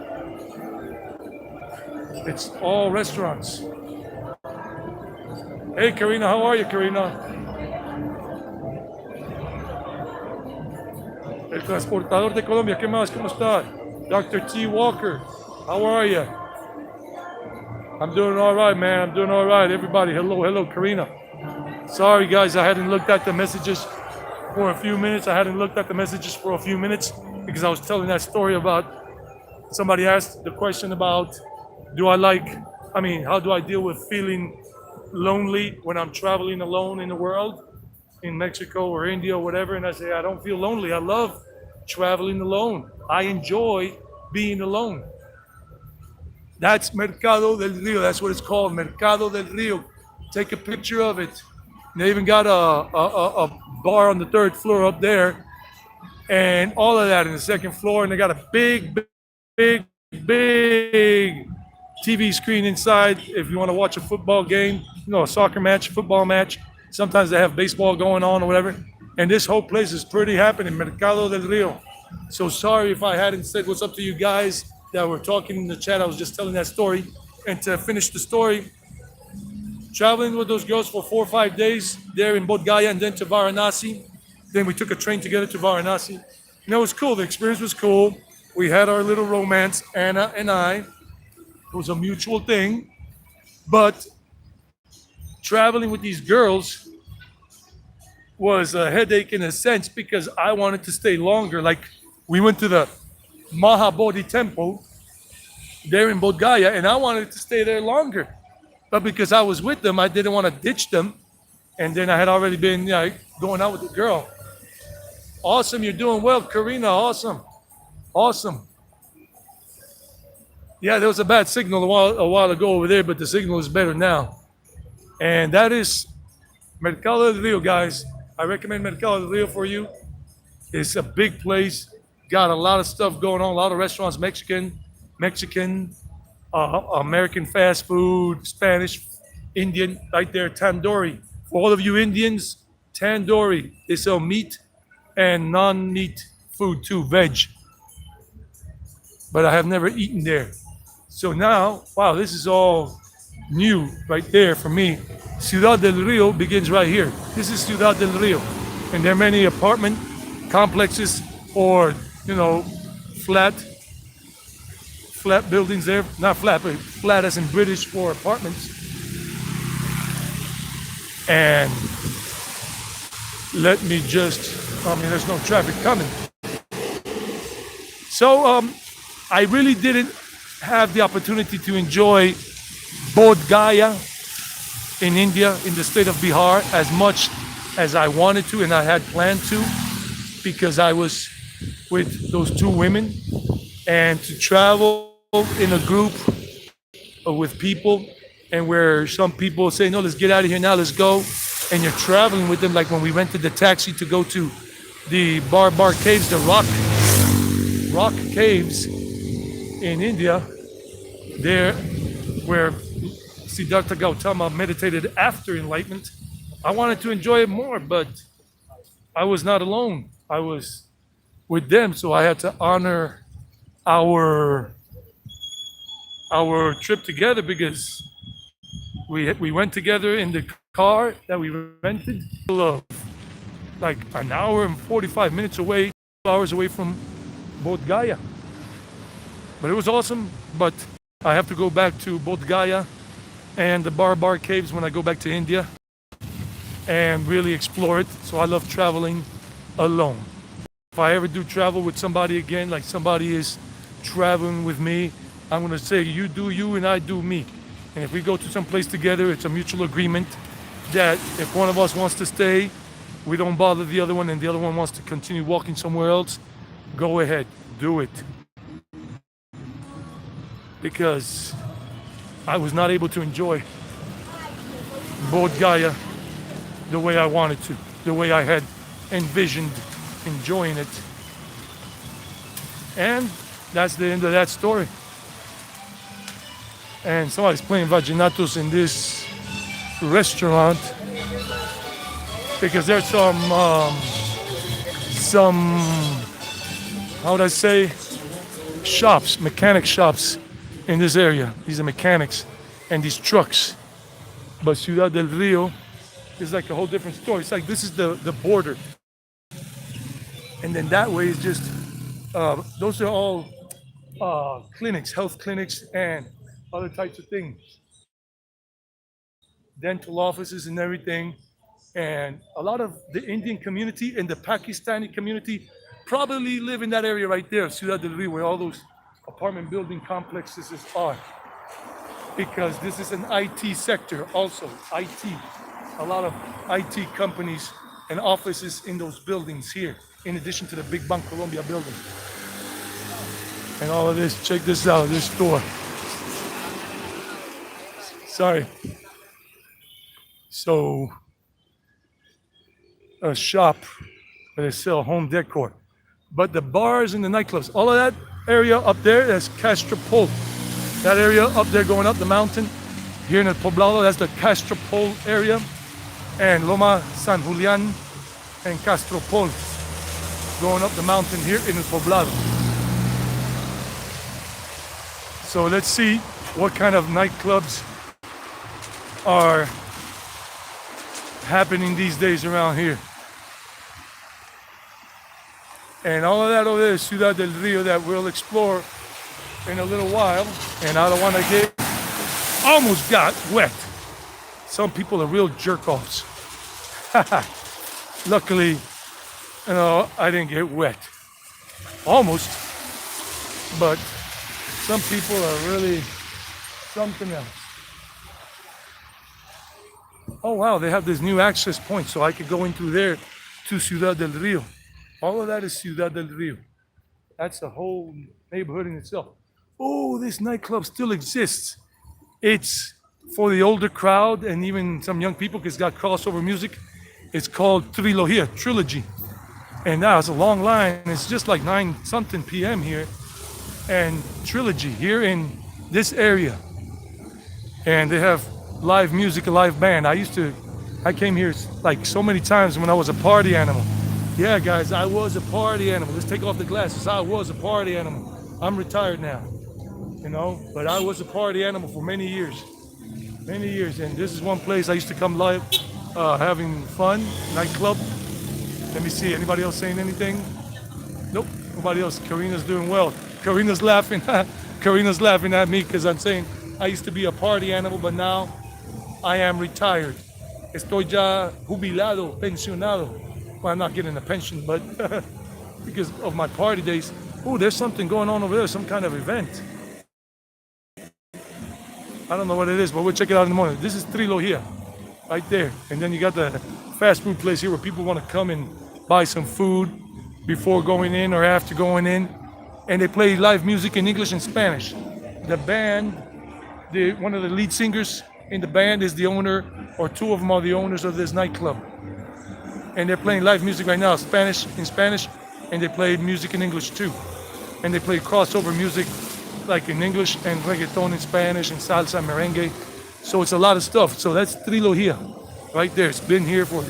It's all restaurants. Hey, Karina, how are you, Karina? El transportador de Colombia, ¿qué más? ¿Cómo está? Dr. T. Walker, how are you? I'm doing all right, man. I'm doing all right. Everybody, hello, Karina. Sorry, guys, I hadn't looked at the messages for a few minutes. Because I was telling that story about somebody asked the question about how do I deal with feeling lonely when I'm traveling alone in the world, in Mexico or India or whatever. And I say, I don't feel lonely. I love traveling alone. I enjoy being alone. That's Mercado del Rio. That's what it's called, Mercado del Rio. Take a picture of it. They even got a bar on the third floor up there, and all of that in the second floor. And they got a big TV screen inside if you want to watch a football game, a soccer match, football match. Sometimes they have baseball going on or whatever. And this whole place is pretty happening, Mercado del Rio. So sorry if I hadn't said what's up to you guys that were talking in the chat. I was just telling that story. And to finish the story, traveling with those girls for 4 or 5 days there in Bodh Gaya and then to Varanasi. Then we took a train together to Varanasi. It was cool. The experience was cool. We had our little romance, Anna and I. It was a mutual thing. But traveling with these girls was a headache in a sense because I wanted to stay longer. Like, we went to the Mahabodhi temple there in Bodh Gaya, and I wanted to stay there longer. But because I was with them, I didn't want to ditch them. And then I had already been going out with the girl. Awesome, you're doing well, Karina. Awesome. Yeah, there was a bad signal a while ago over there, but the signal is better now. And that is Mercado del Rio, guys. I recommend Mercado del Rio for you. It's a big place. Got a lot of stuff going on, a lot of restaurants, Mexican, American fast food, Spanish, Indian, right there, tandoori. For all of you Indians, tandoori. They sell meat and non-meat food too, veg. But I have never eaten there. So now, wow, this is all new right there for me. Ciudad Del Rio begins right here. This is Ciudad Del Rio. And there are many apartment complexes or, flat buildings there. Not flat, but flat as in British for apartments. And let me there's no traffic coming. So I really didn't have the opportunity to enjoy Bodh Gaya in India, in the state of Bihar, as much as I wanted to and I had planned to, because I was with those two women. And to travel in a group with people, and where some people say, no, let's get out of here now, let's go. And you're traveling with them, like when we rented the taxi to go to the Bar Caves, the rock caves in India, there where Siddhartha Gautama meditated after enlightenment. I wanted to enjoy it more, but I was not alone. I was with them, so I had to honor our trip together, because we went together in the car that we rented, like an hour and 45 minutes away, 2 hours away from Bodh Gaya. But it was awesome. But I have to go back to Bodh Gaya and the Bar Caves when I go back to India and really explore it. So I love traveling alone. If I ever do travel with somebody again, like somebody is traveling with me, I'm going to say, you do you and I do me. And if we go to some place together, it's a mutual agreement that if one of us wants to stay, we don't bother the other one, and the other one wants to continue walking somewhere else, go ahead, do it. Because I was not able to enjoy Bodh Gaya the way I wanted to, the way I had envisioned enjoying it. And That's the end of that story. And somebody's playing vallenatos in this restaurant because there's some how would I say shops, mechanic shops in this area. These are mechanics and these trucks. But Ciudad del Rio is like a whole different story. It's like this is the border. And then that way is just, those are all clinics, health clinics, and other types of things. Dental offices and everything. And a lot of the Indian community and the Pakistani community probably live in that area right there, Ciudad del Rio, where all those apartment building complexes are. Because this is an IT sector also, IT. A lot of IT companies and offices in those buildings here, in addition to the big Bank Colombia building. And all of this, check this out, this store. Sorry. So, a shop where they sell home decor. But the bars and the nightclubs, all of that area up there, that's Castropol. That area up there going up the mountain, here in the Poblado, that's the Castropol area. And Loma San Julian and Castropol going up the mountain here in the Poblado. So let's see what kind of nightclubs are happening these days around here. And all of that over there is Ciudad del Rio that we'll explore in a little while. And I don't want to get, almost got wet. Some people are real jerk-offs. Luckily, I didn't get wet. Almost. But some people are really something else. Oh wow, they have this new access point, so I could go into there to Ciudad del Rio. All of that is Ciudad del Rio. That's a whole neighborhood in itself. Oh, this nightclub still exists. It's for the older crowd and even some young people because it's got crossover music. It's called Trilogia, Trilogy. And now it's a long line. It's just like 9 something p.m. here. And Trilogy here in this area. And they have live music, a live band. I came here like so many times when I was a party animal. Yeah, guys, I was a party animal. Let's take off the glasses. I was a party animal. I'm retired now, but I was a party animal for many years. Many years. And this is one place I used to come live, having fun, nightclub. Let me see, anybody else saying anything? Nope, nobody else. Karina's doing well. Karina's laughing. Karina's laughing at me because I'm saying I used to be a party animal, but now I am retired. Estoy ya jubilado, pensionado. Well, I'm not getting a pension, but because of my party days. Oh, there's something going on over there, some kind of event. I don't know what it is, but we'll check it out in the morning. This is Trilogia, right there. And then you got the fast food place here where people want to come and buy some food before going in or after going in. And they play live music in English and Spanish. The band, one of the lead singers in the band is the owner, or two of them are the owners of this nightclub. And they're playing live music right now, in Spanish, and they play music in English too. And they play crossover music like in English and reggaeton in Spanish and salsa and merengue. So it's a lot of stuff. So that's Trilogia right there. It's been here for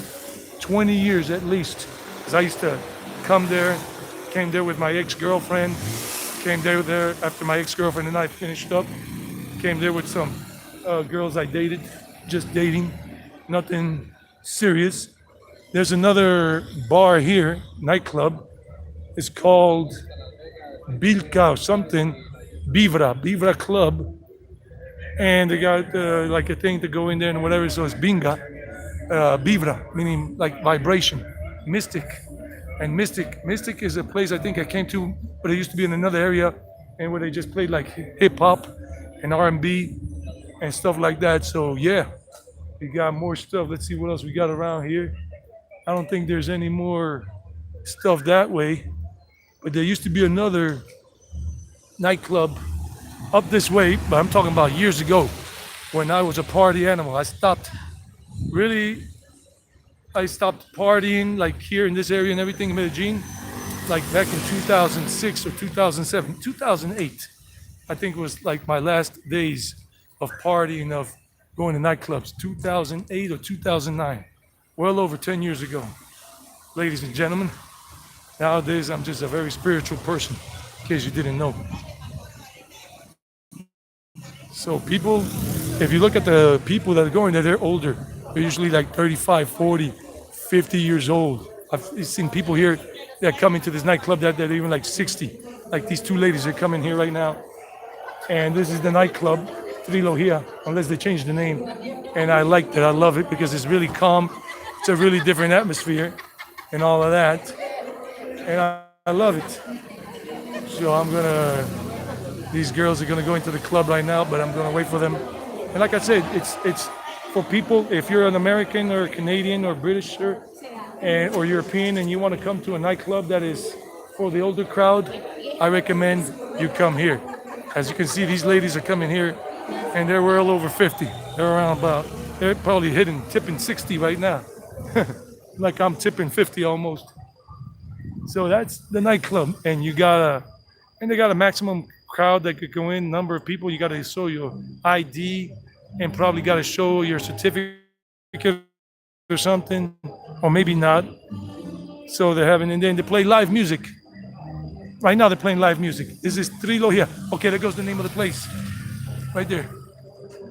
20 years at least. Because I used to came there with my ex-girlfriend, came there after my ex-girlfriend and I finished up, came there with some girls I dated, just dating, nothing serious. There's another bar here, nightclub. It's called Bilka or something, Bivra Club. And they got like a thing to go in there and whatever, so it's Binga. Bivra, meaning like vibration, mystic. And Mystic is a place I think I came to, but it used to be in another area, and where they just played like hip hop and R&B and stuff like that. So yeah, we got more stuff. Let's see what else we got around here. I don't think there's any more stuff that way, but there used to be another nightclub up this way, but I'm talking about years ago when I was a party animal. I stopped partying like here in this area and everything in Medellin like back in 2006 or 2007, 2008, I think was like my last days of partying, of going to nightclubs, 2008 or 2009, well over 10 years ago. Ladies and gentlemen, nowadays I'm just a very spiritual person, in case you didn't know. So people, if you look at the people that are going there, they're older. They're usually like 35, 40, 50 years old. I've seen people here that come into this nightclub that are even like 60. Like these two ladies are coming here right now. And this is the nightclub, Trilogia, unless they change the name. And I like that. I love it because it's really calm. It's a really different atmosphere and all of that. And I love it. So these girls are gonna go into the club right now, but I'm gonna wait for them. And like I said, it's for people, if you're an American or Canadian or British or European and you wanna come to a nightclub that is for the older crowd, I recommend you come here. As you can see, these ladies are coming here and they're well over 50. They're probably tipping 60 right now. Like I'm tipping 50 almost. So that's the nightclub. And they got a maximum crowd that could go in, number of people. You got to show your ID and probably got to show your certificate or something, or maybe not. So and then they play live music. Right now they're playing live music. This is Trilogia. Okay, there goes the name of the place. Right there.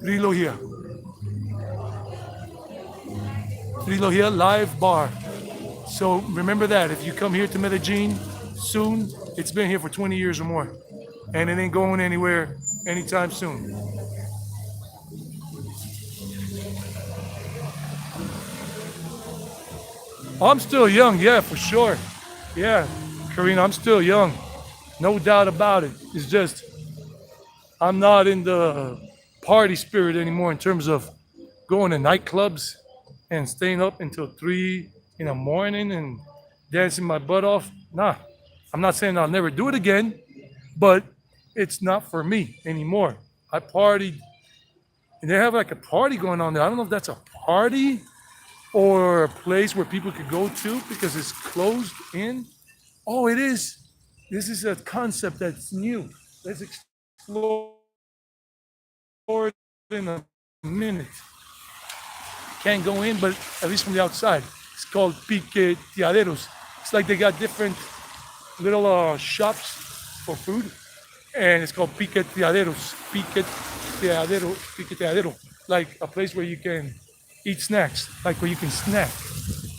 Trilogia. Trilogia Live Bar. So remember that. If you come here to Medellin soon, it's been here for 20 years or more. And it ain't going anywhere anytime soon. I'm still young, yeah, for sure. Yeah, Karina, I'm still young. No doubt about it. It's just, I'm not in the party spirit anymore in terms of going to nightclubs and staying up until 3 in the morning and dancing my butt off. Nah, I'm not saying I'll never do it again, but it's not for me anymore. I partied, and they have like a party going on there. I don't know if that's a party or a place where people could go to because it's closed in. Oh, it is. This is a concept that's new. Let's explore it in a minute. Can't go in, but at least from the outside. It's called Piqueteaderos. It's like they got different little shops for food, and it's called Piqueteaderos. Piqueteadero. Like a place where you can eat snacks, like where you can snack.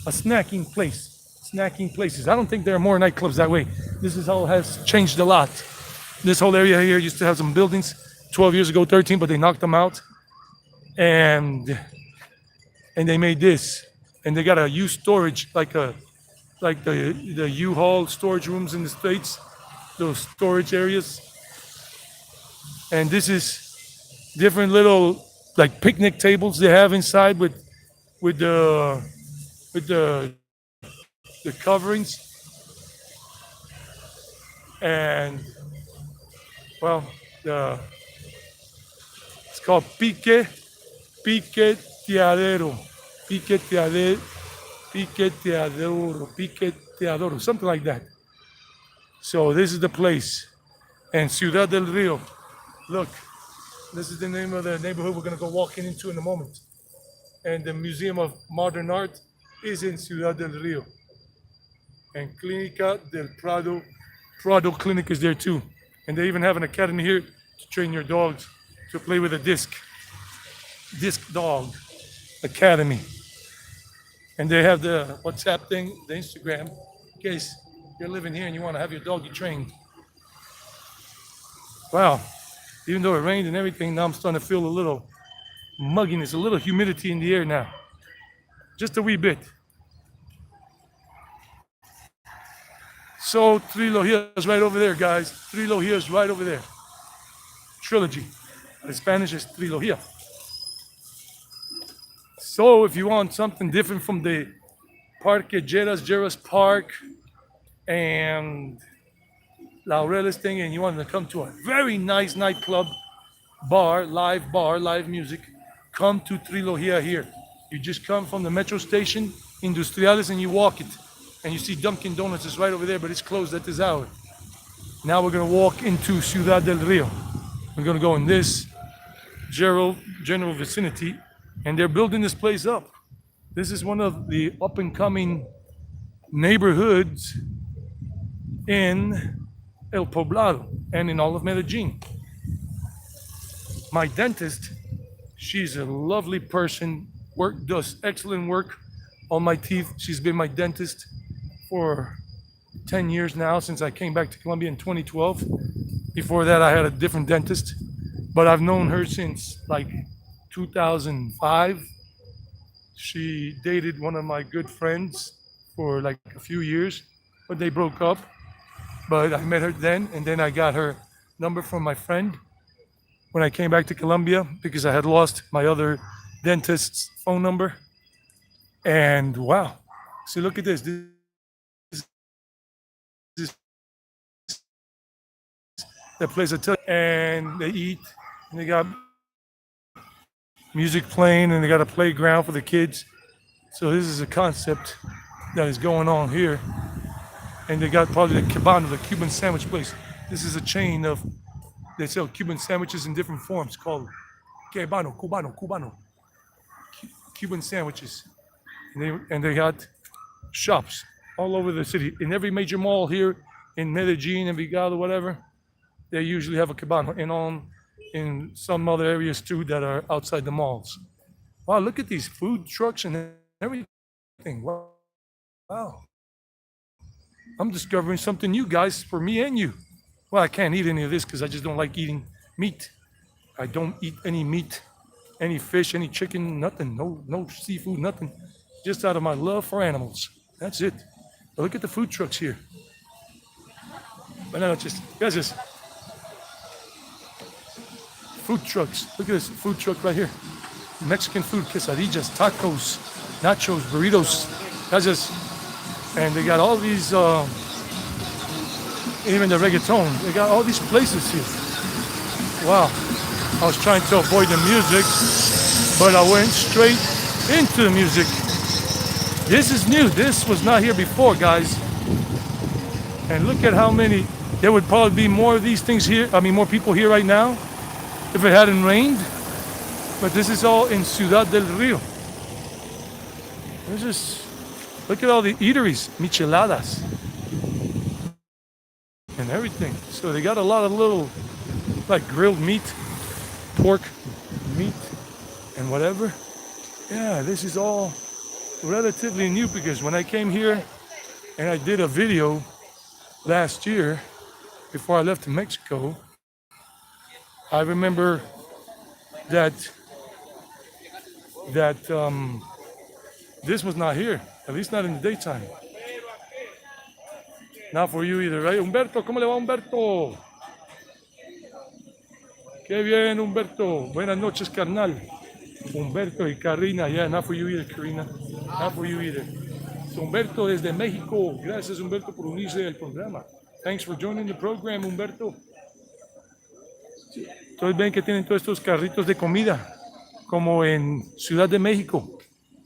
A snacking place. Snacking places. I don't think there are more nightclubs that way. This is all has changed a lot. This whole area here used to have some buildings 12 years ago, 13, but they knocked them out. And they made this. And they got a U storage, like the U-Haul storage rooms in the States, those storage areas. And this is different little like picnic tables they have inside with the coverings. And well, it's called Piqueteadero, something like that. So this is the place. And Ciudad Del Rio. Look, this is the name of the neighborhood we're gonna go walking into in a moment. And the Museum of Modern Art is in Ciudad del Rio. And Clínica del Prado Clinic is there too. And they even have an academy here to train your dogs to play with a disc dog academy. And they have the WhatsApp thing, the Instagram, in case you're living here and you want to have your doggy trained. Wow, even though it rained and everything, now I'm starting to feel a little mugginess, a little humidity in the air now. Just a wee bit. So Trilogia is right over there, guys. Trilogia is right over there. Trilogy. In Spanish is Trilogia. So if you want something different from the Parque Lleras Park and Laureles thing, and you want to come to a very nice nightclub, live music, come to Trilogia here. You just come from the metro station, Industriales, and you walk it. And you see Dunkin' Donuts is right over there, but it's closed at this hour. Now we're gonna walk into Ciudad Del Rio. We're gonna go in this general vicinity, and they're building this place up. This is one of the up and coming neighborhoods in El Poblado and in all of Medellin. My dentist, she's a lovely person, does excellent work on my teeth. She's been my dentist for 10 years now, since I came back to Colombia in 2012. Before that, I had a different dentist, but I've known her since like 2005. She dated one of my good friends for like a few years, but they broke up. But I met her then, and then I got her number from my friend when I came back to Colombia, because I had lost my other dentist's phone number. And wow, see, look at this. This that place I tell you, and they eat, and they got music playing, and they got a playground for the kids. So this is a concept that is going on here. And they got probably the Cabano, the Cuban sandwich place. This is a chain of, they sell Cuban sandwiches in different forms called Cubano, Cuban sandwiches. And they got shops all over the city. In every major mall here in Medellin, Envigado, whatever, they usually have a Cabano. And in some other areas too that are outside the malls. Wow, look at these food trucks and everything. Wow. I'm discovering something new, guys, for me and you. Well, I can't eat any of this because I just don't like eating meat. I don't eat any meat, any fish, any chicken, nothing. No seafood, nothing. Just out of my love for animals. That's it. But look at the food trucks here. Guys, food trucks. Look at this food truck right here. Mexican food, quesadillas, tacos, nachos, burritos. And they got all these, even the reggaeton. They got all these places here. Wow. I was trying to avoid the music, but I went straight into the music. This is new. This was not here before, guys. And look at how many. There would probably be more of these things here. I mean, more people here right now if it hadn't rained. But this is all in Ciudad del Rio. Look at all the eateries, micheladas, and everything. So they got a lot of little, like grilled meat, pork meat, and whatever. Yeah, this is all relatively new, because when I came here and I did a video last year before I left to Mexico, I remember that this was not here. At least not in the daytime. Not for you either, right? Humberto, ¿cómo le va, Humberto? Qué bien, Humberto. Buenas noches, carnal. Humberto y Karina. Yeah, not for you either, Karina. Not for you either. So Humberto desde México. Gracias, Humberto, por unirse al programa. Thanks for joining the program, Humberto. Ustedes ven que tienen todos estos carritos de comida, como en Ciudad de México.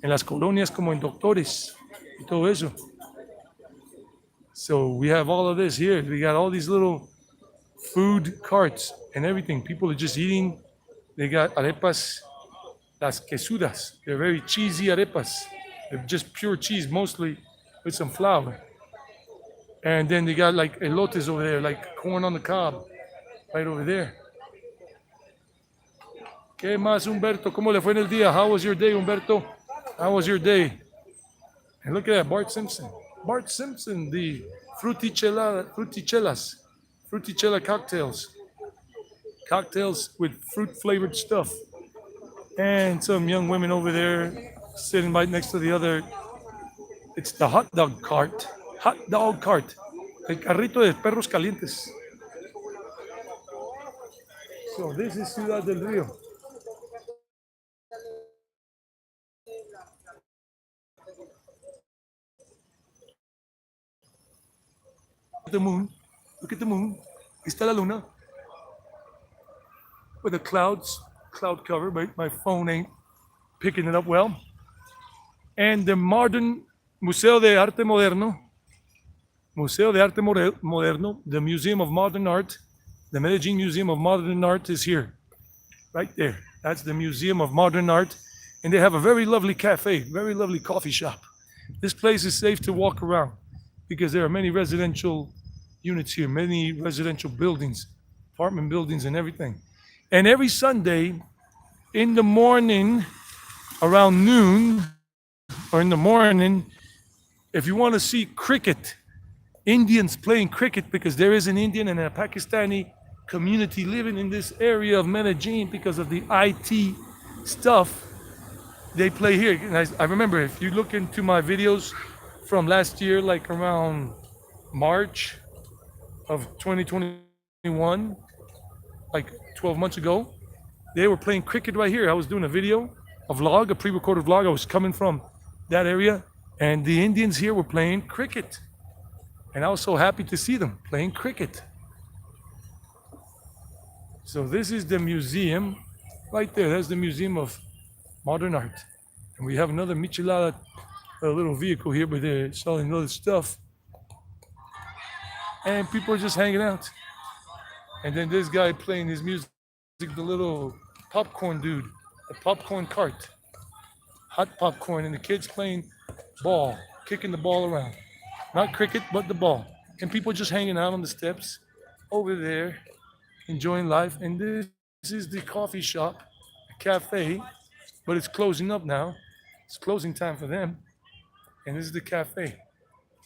En las colonias como en Doctores y todo eso. So we have all of this here. We got all these little food carts and everything. People are just eating. They got arepas, las quesudas. They're very cheesy arepas. They're just pure cheese, mostly with some flour. And then they got like elotes over there, like corn on the cob, right over there. ¿Qué más, Humberto? ¿Cómo le fue en el día? How was your day, Humberto? How was your day? And look at that, Bart Simpson. Bart Simpson, the frutichella cocktails. Cocktails with fruit-flavored stuff. And some young women over there sitting right next to the other. It's the hot dog cart. Hot dog cart. El carrito de perros calientes. So this is Ciudad del Rio. The moon. Look at the moon. Ahí está la luna. With the cloud cover, but my phone ain't picking it up well. And the modern Museo de Arte Moderno Museo de Arte Moderno, the Museum of Modern Art, the Medellin Museum of Modern Art is here, right there. That's the Museum of Modern Art. And they have a very lovely cafe, very lovely coffee shop. This place is safe to walk around because there are many residential units here, many residential buildings, apartment buildings and everything. And every Sunday in the morning, around noon or in the morning, if you want to see cricket, Indians playing cricket, because there is an Indian and a Pakistani community living in this area of Medellin because of the IT stuff, they play here. And I remember, if you look into my videos from last year, like around March of 2021, like 12 months ago, they were playing cricket right here. I was doing a video, a vlog, a pre-recorded vlog. I was coming from that area, and the Indians here were playing cricket. And I was so happy to see them playing cricket. So this is the museum right there. That's the Museum of Modern Art. And we have another Michelada, a little vehicle here, but they're selling other stuff. And people are just hanging out. And then this guy playing his music, the little popcorn dude, the popcorn cart, hot popcorn, and the kids playing ball, kicking the ball around. Not cricket, but the ball. And people just hanging out on the steps over there, enjoying life. And this is the coffee shop, a cafe, but it's closing up now. It's closing time for them. And this is the cafe.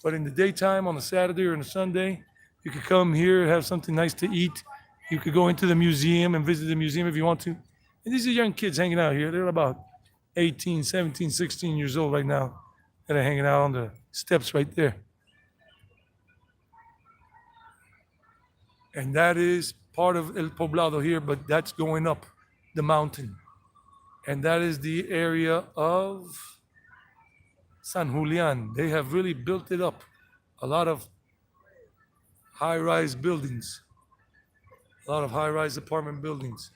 But in the daytime, on a Saturday or on a Sunday, you could come here, have something nice to eat. You could go into the museum and visit the museum if you want to. And these are young kids hanging out here. They're about 18, 17, 16 years old right now that are hanging out on the steps right there. And that is part of El Poblado here, but that's going up the mountain. And that is the area of San Julian. They have really built it up. A lot of high-rise buildings. A lot of high-rise apartment buildings.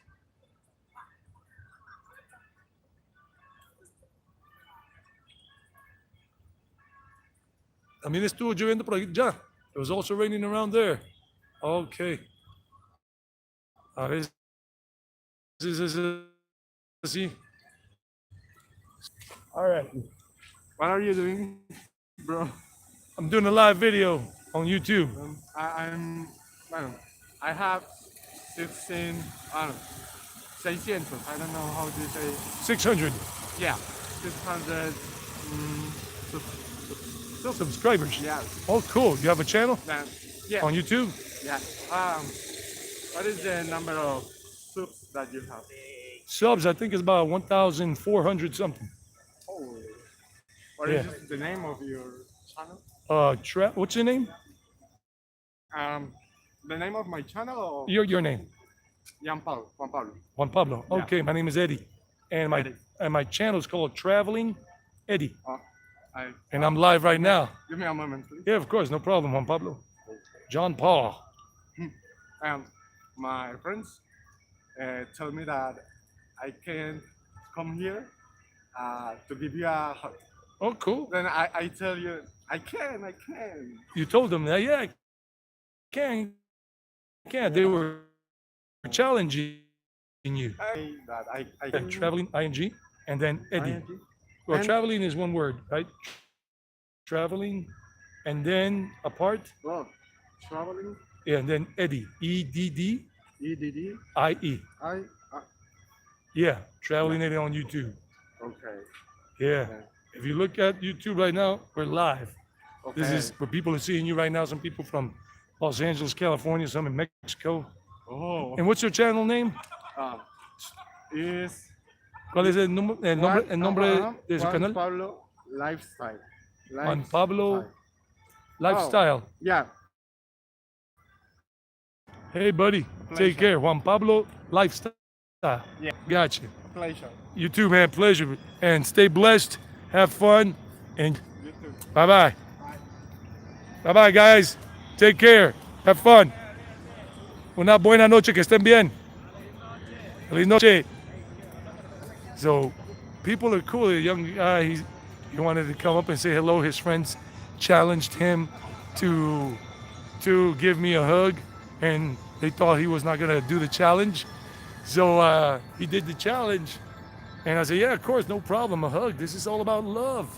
También estuvo lloviendo por allá. It was also raining around there. Okay. A veces es así. All right. What are you doing, bro? I'm doing a live video on YouTube. I have 16, I don't know, 600. I don't know how to say. 600 Yeah, 600 subscribers. Yeah. Oh, cool. You have a channel Yeah. on YouTube? Yeah. What is the number of subs that you have? Subs, I think it's about 1,400 something. Oh. What Yeah. is the name of your channel? What's your name? The name of my channel or Your name? Juan Pablo. Juan Pablo. Yeah. Okay, my name is Eddie. And Eddie. my channel is called Traveling Eddie. I And I'm live right now. give me a moment, please. Yeah, of course, no problem, Juan Pablo. John Paul. My friends tell me that I can come here to give you a hug. Oh, cool. Then I tell you, I can. You told them that, yeah, I can. They were challenging you. I can. Traveling, ING, and then Eddie. ING. Well, And- traveling is one word, right? Traveling, and then apart, Well, traveling, yeah, and then Eddie, EDDIE. EDD, Yeah, Traveling Eddie on YouTube. okay. Yeah. If you look at YouTube right now, we're live. Okay. This is where people are seeing you right now. Some people from Los Angeles, California, some in Mexico. Oh. And what's your channel name? Is ¿Cuál es el nombre de su Juan canal? Pablo Lifestyle. Juan Pablo Lifestyle. Lifestyle. Yeah. Hey, buddy. Pleasure. Take care. Juan Pablo Lifestyle. Yeah. Gotcha. Pleasure. You too, man. Pleasure. And stay blessed. Have fun. And You too. bye-bye. Bye-bye, guys. Take care. Have fun. Una buena noche. Que estén bien. Feliz noche. So, people are cool. A young guy, he wanted to come up and say hello. His friends challenged him to give me a hug, and they thought he was not gonna do the challenge. So he did the challenge, and I said, yeah, of course, no problem, a hug. This is all about love,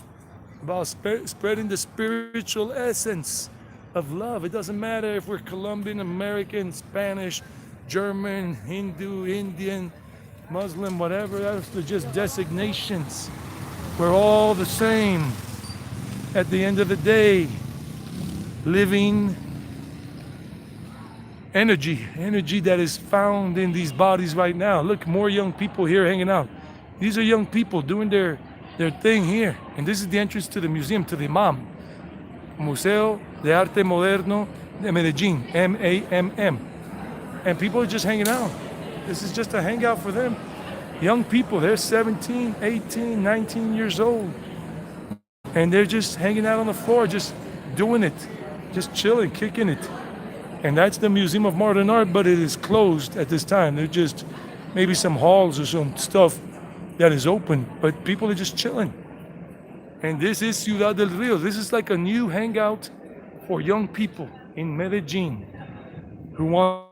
about spreading the spiritual essence of love. It doesn't matter if we're Colombian, American, Spanish, German, Hindu, Indian, Muslim, whatever. They're just designations. We're all the same at the end of the day, living energy that is found in these bodies right now. Look, more young people here hanging out. These are young people doing their thing here. And this is the entrance to the museum, to the MAM, Museo de Arte Moderno de Medellin, MAMM. And people are just hanging out. This is just a hangout for them. Young people, they're 17, 18, 19 years old. And they're just hanging out on the floor, just doing it, just chilling, kicking it. And that's the Museum of Modern Art, but it is closed at this time. There's just maybe some halls or some stuff that is open, but people are just chilling. And this is Ciudad del Rio. This is like a new hangout for young people in Medellin who want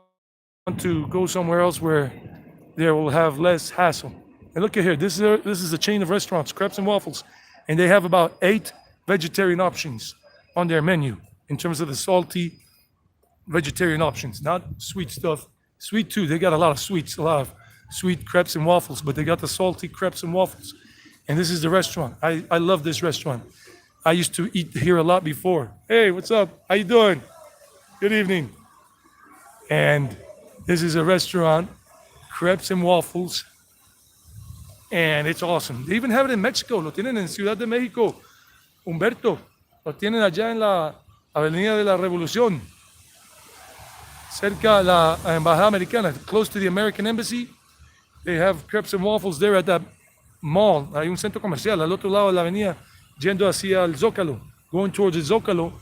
to go somewhere else where they will have less hassle. And look at here, this is a chain of restaurants, Crepes and Waffles, and they have about 8 vegetarian options on their menu in terms of the salty vegetarian options, not sweet stuff. Sweet too, they got a lot of sweets, a lot of sweet crepes and waffles, but they got the salty crepes and waffles. And this is the restaurant. I love this restaurant. I used to eat here a lot before. Hey, what's up? How you doing? Good evening. And this is a restaurant, crepes and waffles, and it's awesome. They even have it in Mexico. Lo tienen en Ciudad de México. Humberto, lo tienen allá en la Avenida de la Revolución, cerca de la Embajada Americana, close to the American Embassy. They have crepes and waffles there at that mall. Hay un centro comercial al otro lado de la avenida, yendo hacia el Zócalo, going towards the Zócalo.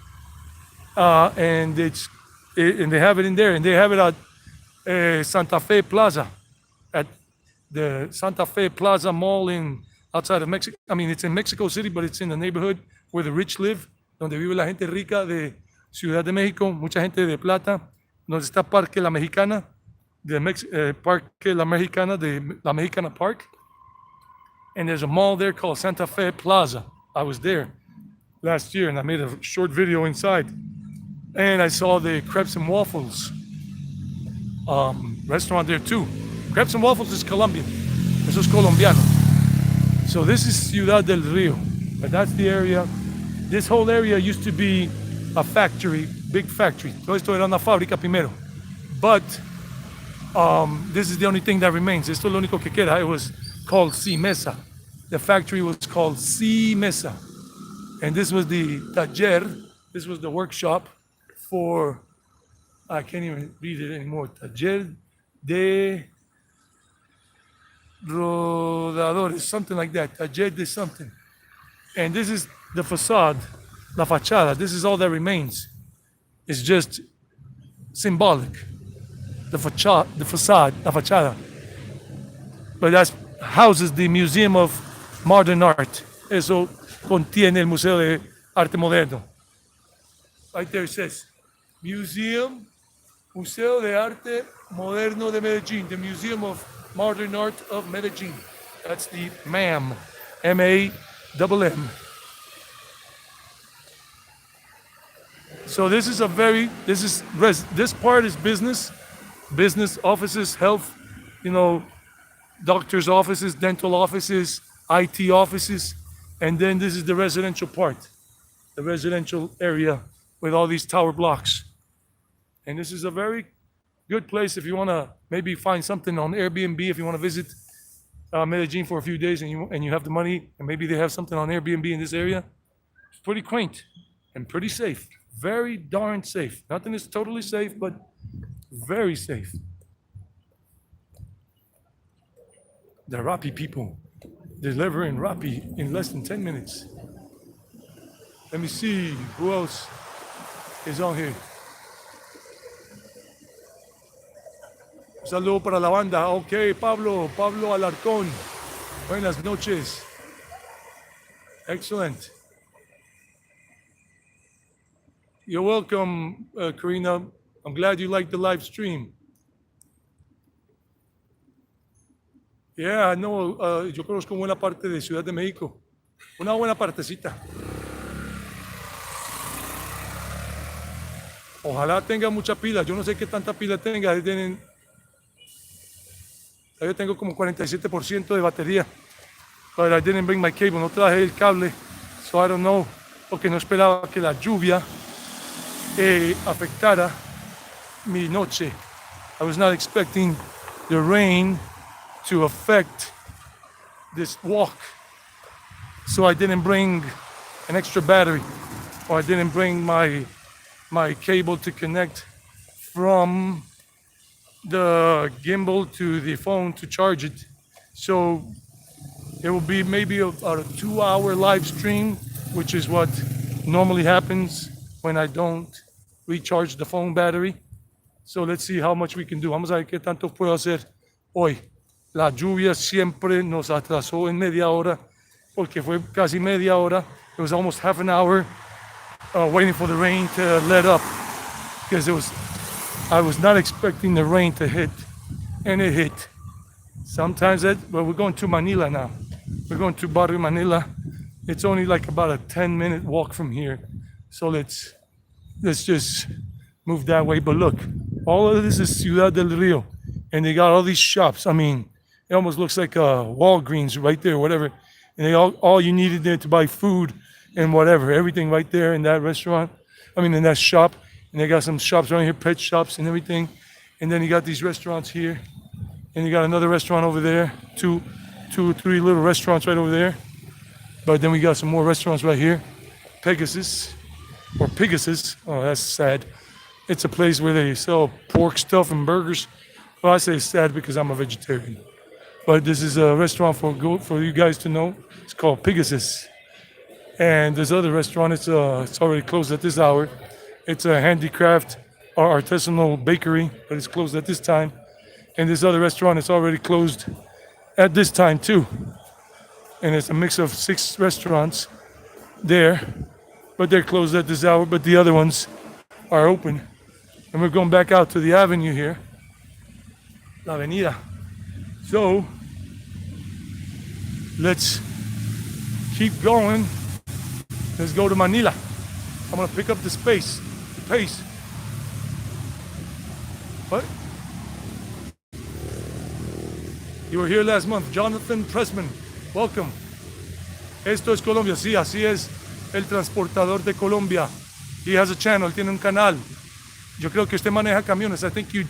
And they have it in there, and they have it at Santa Fe Plaza, at the Santa Fe Plaza Mall outside of Mexico. I mean, it's in Mexico City, but it's in the neighborhood where the rich live, donde vive la gente rica de Ciudad de México, mucha gente de plata, donde está Parque La Mexicana, Parque La Mexicana, de La Mexicana Park. And there's a mall there called Santa Fe Plaza. I was there last year, and I made a short video inside. And I saw the Crepes and Waffles restaurant there too. Crepes and Waffles is Colombian. Eso es colombiano. So this is Ciudad del Rio. But that's the area. This whole area used to be a factory, big factory. Todo esto era una fábrica primero. But this is the only thing that remains. Esto es lo único que queda. It was called C Mesa. The factory was called C Mesa. And this was the taller. This was the workshop for, I can't even read it anymore. Taller de rodadores, something like that. Taller de something. And this is the facade, la fachada. This is all that remains. It's just symbolic. The facade, la fachada. But that houses the Museum of Modern Art. Eso contiene el Museo de Arte Moderno. Right there it says, Museo de Arte Moderno de Medellin, the Museum of Modern Art of Medellin. That's the MAM, M-A-M-M. So this part is business offices, health, doctors' offices, dental offices, IT offices, and then this is the residential part, the residential area with all these tower blocks. And this is a very good place if you want to maybe find something on Airbnb, if you want to visit Medellin for a few days and you have the money, and maybe they have something on Airbnb in this area. It's pretty quaint and pretty safe. Very darn safe. Nothing is totally safe, but very safe. The Rappi people delivering Rappi in less than 10 minutes. Let me see who else is on here. Un saludo para la banda. Ok, Pablo Alarcón. Buenas noches. Excellent. You're welcome, Karina. I'm glad you liked the live stream. Yeah, no, yo conozco buena parte de Ciudad de México. Una buena partecita. Ojalá tenga mucha pila. Yo no sé qué tanta pila tenga. Yo tengo como 47% de batería. But I didn't bring my cable. No traje el cable. So I don't know. Porque no esperaba que la lluvia afectara mi noche. I was not expecting the rain to affect this walk. So I didn't bring an extra battery, or I didn't bring my cable to connect from the gimbal to the phone to charge it. So it will be maybe a 2-hour live stream, which is what normally happens when I don't recharge the phone battery. So let's see how much we can do. Vamos a ver qué tanto puedo hacer hoy. La lluvia siempre nos atrasó en media hora, porque fue casi media hora. It was almost half an hour waiting for the rain to let up, because I was not expecting the rain to hit, and it hit. Sometimes we're going to Manila now. We're going to Barrio Manila. It's only like about a 10-minute walk from here. So let's just move that way. But look, all of this is Ciudad del Rio, and they got all these shops. I mean, it almost looks like a Walgreens right there, whatever. And they all you needed there to buy food and whatever, everything right there in that restaurant. I mean, in that shop. And they got some shops around here, pet shops and everything. And then you got these restaurants here, and you got another restaurant over there, two, 3 little restaurants right over there. But then we got some more restaurants right here. Pegasus. Oh, that's sad. It's a place where they sell pork stuff and burgers. Well, I say sad because I'm a vegetarian. But this is a restaurant for you guys to know. It's called Pegasus. And this other restaurant, it's already closed at this hour. It's a handicraft or artisanal bakery, but it's closed at this time. And this other restaurant is already closed at this time too. And it's a mix of 6 restaurants there, but they're closed at this hour, but the other ones are open. And we're going back out to the avenue here, La Avenida. So let's keep going. Let's go to Manila. I'm gonna pick up the pace. What? You were here last month, Jonathan Pressman. Welcome. Esto es Colombia. Sí, así es el transportador de Colombia. He has a channel, tiene un canal. Yo creo que usted maneja camiones. I think you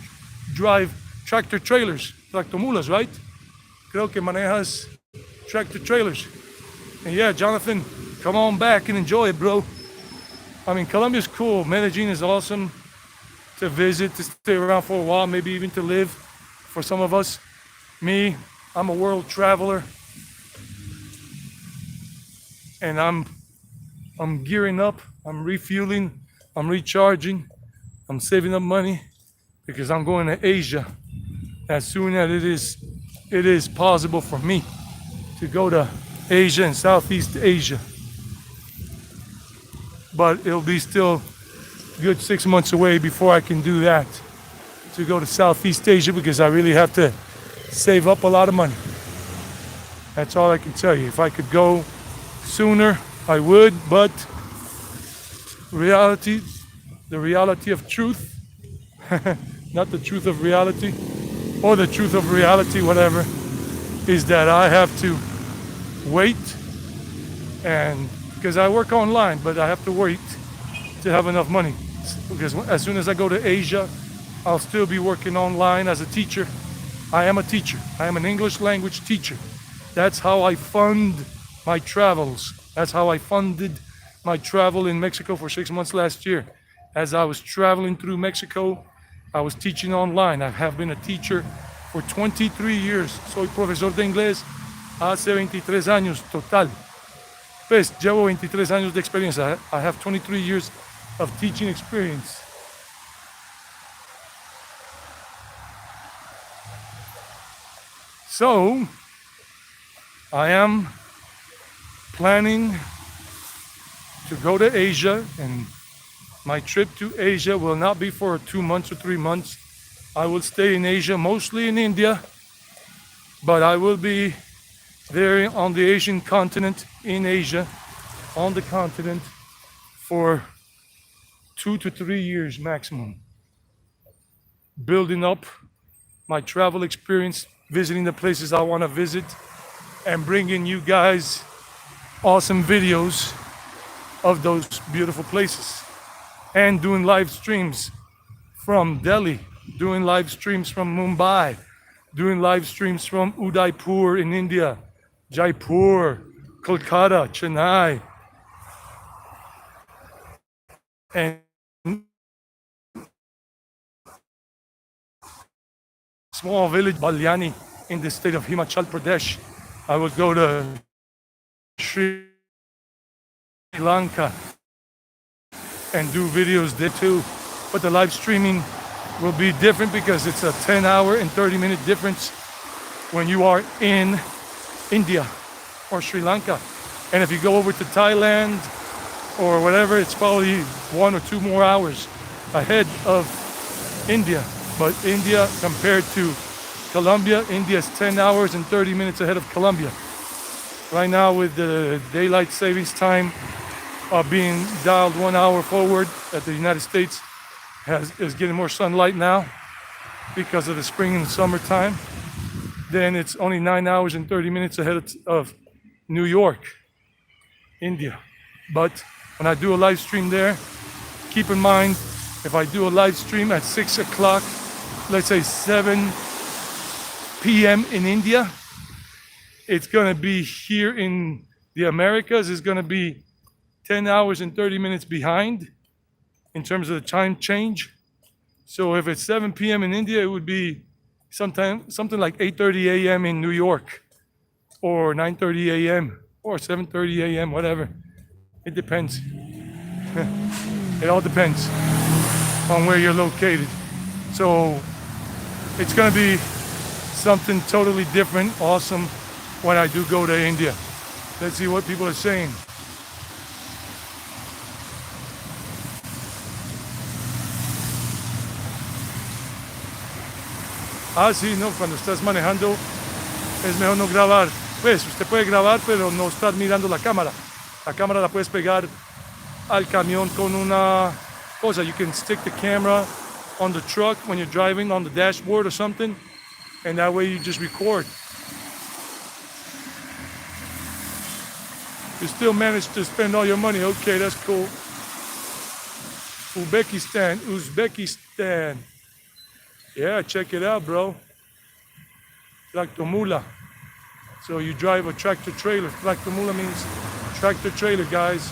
drive tractor trailers, tractomulas, right? Creo que manejas tractor trailers. And yeah, Jonathan, come on back and enjoy it, bro. I mean, Colombia's cool. Medellin is awesome to visit, to stay around for a while, maybe even to live for some of us. Me, I'm a world traveler. And I'm gearing up, I'm refueling, I'm recharging, I'm saving up money because I'm going to Asia as soon as it is possible for me to go to Asia and Southeast Asia. But it'll be still a good 6 months away before I can do that, to go to Southeast Asia, because I really have to save up a lot of money. That's all I can tell you. If I could go sooner, I would, but the reality of truth, not the truth of reality, or the truth of reality, whatever, is that I have to wait, and because I work online, but I have to wait to have enough money, because as soon as I go to Asia, I'll still be working online as a teacher. I am a teacher. I am an English language teacher. That's how I fund my travels. That's how I funded my travel in Mexico for 6 months last year. As I was traveling through Mexico, I was teaching online. I have been a teacher for 23 years. Soy profesor de inglés hace 23 años total. Pues, llevo 23 años de experiencia. I have 23 years of teaching experience. So, I am planning to go to Asia and My trip to Asia will not be for 2 months or 3 months. I will stay in Asia, mostly in India, but I will be there on the Asian continent, in Asia, on the continent for 2 to 3 years maximum, building up my travel experience, visiting the places I want to visit, and bringing you guys awesome videos of those beautiful places, and doing live streams from Delhi, doing live streams from Mumbai, doing live streams from Udaipur in India, Jaipur, Kolkata, Chennai, and small village Balyani in the state of Himachal Pradesh. I would go to Sri Lanka and do videos there too. But the live streaming will be different because it's a 10-hour and 30-minute difference when you are in India or Sri Lanka. And if you go over to Thailand or whatever, it's probably 1 or 2 more hours ahead of India. But India compared to Colombia, India is 10 hours and 30 minutes ahead of Colombia. Right now with the daylight savings time being dialed 1 hour forward at the United States, is getting more sunlight now because of the spring and summertime. Then it's only 9 hours and 30 minutes ahead of New York, India. But when I do a live stream there, keep in mind, if I do a live stream at 6 o'clock, let's say 7 p.m. in India, it's gonna be here in the Americas, it's gonna be 10 hours and 30 minutes behind in terms of the time change. So if it's 7 p.m. in India, it would be something like 8:30 a.m. in New York, or 9:30 a.m. or 7:30 a.m., whatever. It depends. It all depends on where you're located. So it's gonna be something totally different, awesome, when I do go to India. Let's see what people are saying. Ah, sí, no, cuando estás manejando es mejor no grabar. Pues usted puede grabar, pero no estar mirando la cámara. La cámara la puedes pegar al camión con una cosa. You can stick the camera on the truck when you're driving on the dashboard or something, and that way you just record. You still manage to spend all your money. Okay, that's cool. Uzbekistan. Yeah, check it out, bro. Tractomula. So you drive a tractor trailer. Tractomula means tractor trailer, guys.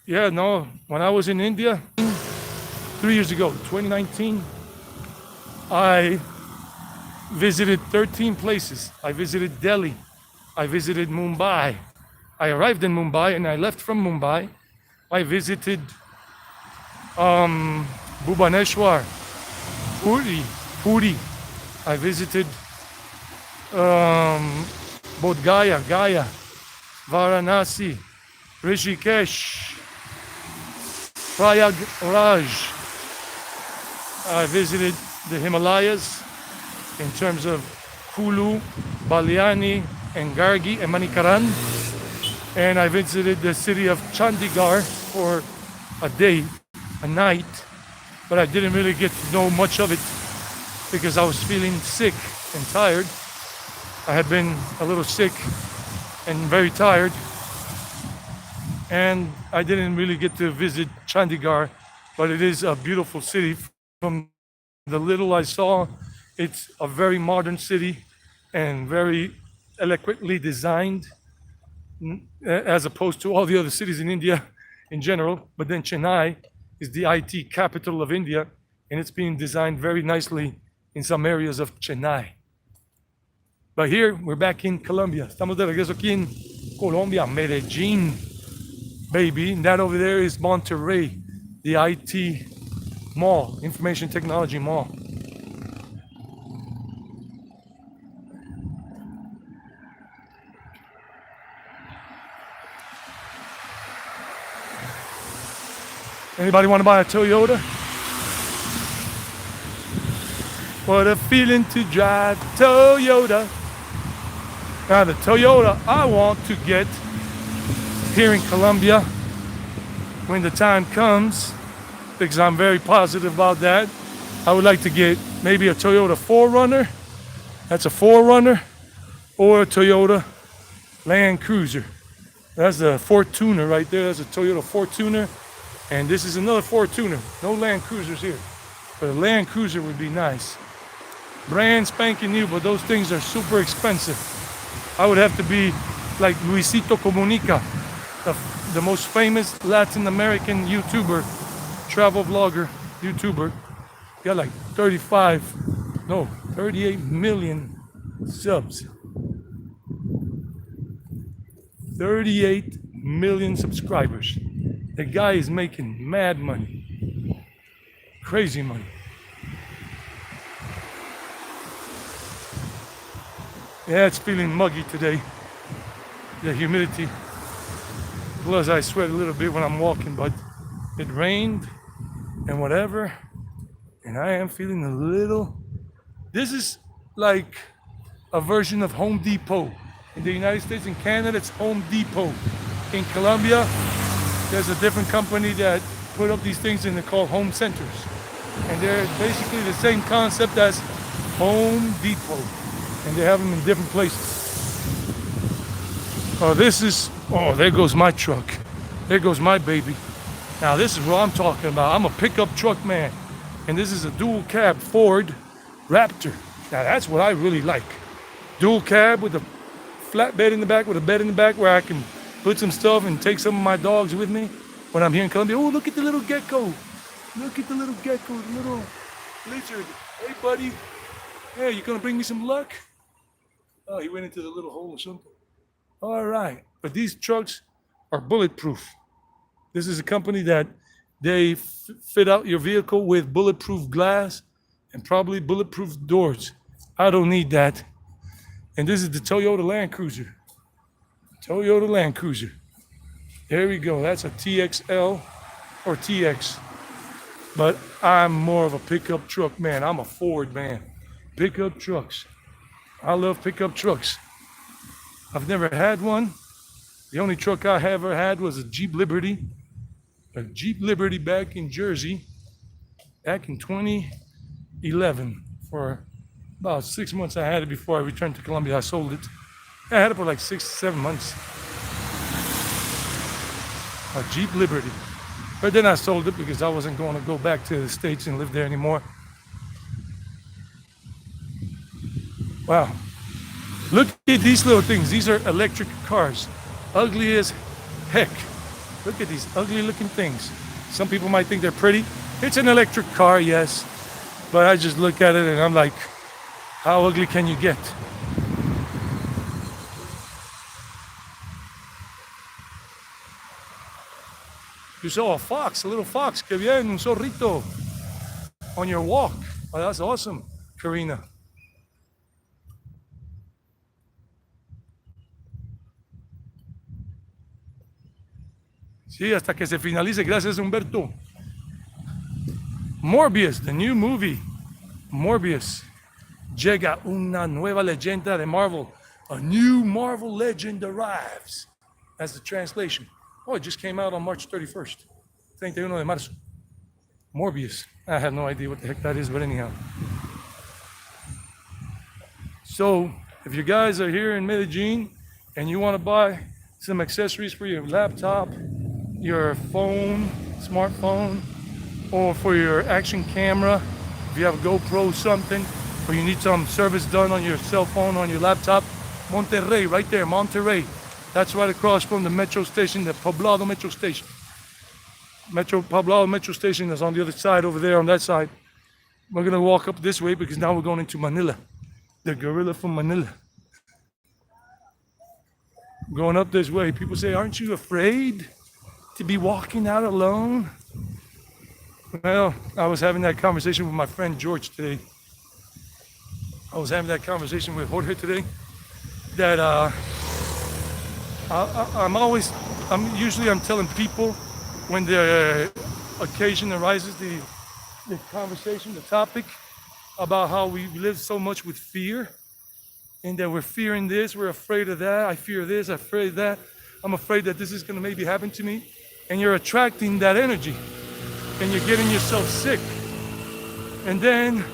Yeah, no, when I was in India 3 years ago, 2019, I visited 13 places. I visited Delhi. I visited Mumbai. I arrived in Mumbai and I left from Mumbai. I visited Bhubaneswar, Puri. I visited Bodh Gaya, Varanasi, Rishikesh, Prayagraj. I visited the Himalayas in terms of Kulu, Balyani, and Gargi, and Manikaran. And I visited the city of Chandigarh for a day, a night, but I didn't really get to know much of it because I was feeling sick and tired. I had been a little sick and very tired, and I didn't really get to visit Chandigarh, but it is a beautiful city. From the little I saw, it's a very modern city and very eloquently designed, as opposed to all the other cities in India in general. But then Chennai is the IT capital of India, and it's being designed very nicely in some areas of Chennai. But here, we're back in Colombia. Estamos de regreso aquí en Colombia, Medellin, baby. And that over there is Monterrey, the IT mall, information technology mall. Anybody want to buy a Toyota? What a feeling to drive Toyota. Now the Toyota I want to get here in Colombia when the time comes, because I'm very positive about that. I would like to get maybe a Toyota 4Runner. That's a 4Runner, or a Toyota Land Cruiser. That's a Fortuner right there. That's a Toyota Fortuner. And this is another Fortuner. No Land Cruisers here. But a Land Cruiser would be nice. Brand spanking new, but those things are super expensive. I would have to be like Luisito Comunica, the most famous Latin American YouTuber, travel vlogger, YouTuber. He got like 38 million subs. 38 million subscribers. The guy is making mad money. Crazy money. Yeah, it's feeling muggy today. The humidity. Plus I sweat a little bit when I'm walking, but it rained and whatever. And I am feeling a little... This is like a version of Home Depot. In the United States and Canada, it's Home Depot. In Colombia, there's a different company that put up these things and they're called home centers. And they're basically the same concept as Home Depot. And they have them in different places. Oh, there goes my truck. There goes my baby. Now this is what I'm talking about. I'm a pickup truck man. And this is a dual cab Ford Raptor. Now that's what I really like. Dual cab with a flat bed in the back, with a bed in the back where I can put some stuff and take some of my dogs with me when I'm here in Colombia. Oh, look at the little gecko. Look at the little gecko, the little lizard. Hey, buddy. Hey, you gonna bring me some luck? Oh, he went into the little hole or something. All right. But these trucks are bulletproof. This is a company that they fit out your vehicle with bulletproof glass and probably bulletproof doors. I don't need that. And this is the Toyota Land Cruiser. Toyota Land Cruiser. There we go. That's a TXL or TX. But I'm more of a pickup truck man. I'm a Ford man. Pickup trucks. I love pickup trucks. I've never had one. The only truck I ever had was a Jeep Liberty. A Jeep Liberty back in Jersey. Back in 2011. For about 6 months I had it before I returned to Colombia. I sold it. I had it for like 6-7 months. A Jeep Liberty. But then I sold it because I wasn't going to go back to the States and live there anymore. Wow. Look at these little things. These are electric cars. Ugly as heck. Look at these ugly looking things. Some people might think they're pretty. It's an electric car, yes. But I just look at it and I'm like, how ugly can you get? You saw a fox, a little fox. Que bien, un zorrito. On your walk. Oh, that's awesome, Karina. Sí, hasta que se finalice. Gracias, Humberto. Morbius, the new movie. Morbius. Llega una nueva leyenda de Marvel. A new Marvel legend arrives. That's the translation. Oh, it just came out on March 31st. 31 de marzo. Morbius. I have no idea what the heck that is, but anyhow. So, if you guys are here in Medellin and you want to buy some accessories for your laptop, your phone, smartphone, or for your action camera, if you have a GoPro something, or you need some service done on your cell phone, on your laptop, Monterrey, right there, Monterrey. That's right across from the metro station, the Poblado metro station. Poblado metro station is on the other side, over there on that side. We're gonna walk up this way because now we're going into Manila. The gorilla from Manila. Going up this way, people say, aren't you afraid to be walking out alone? Well, I was having that conversation with my friend George today. I was having that conversation with Jorge today. That I'm telling people when the occasion arises, the conversation, the topic about how we live so much with fear, and that we're fearing this, we're afraid of that. I fear this, I'm afraid of that. I'm afraid that this is going to maybe happen to me, and you're attracting that energy, and you're getting yourself sick. And then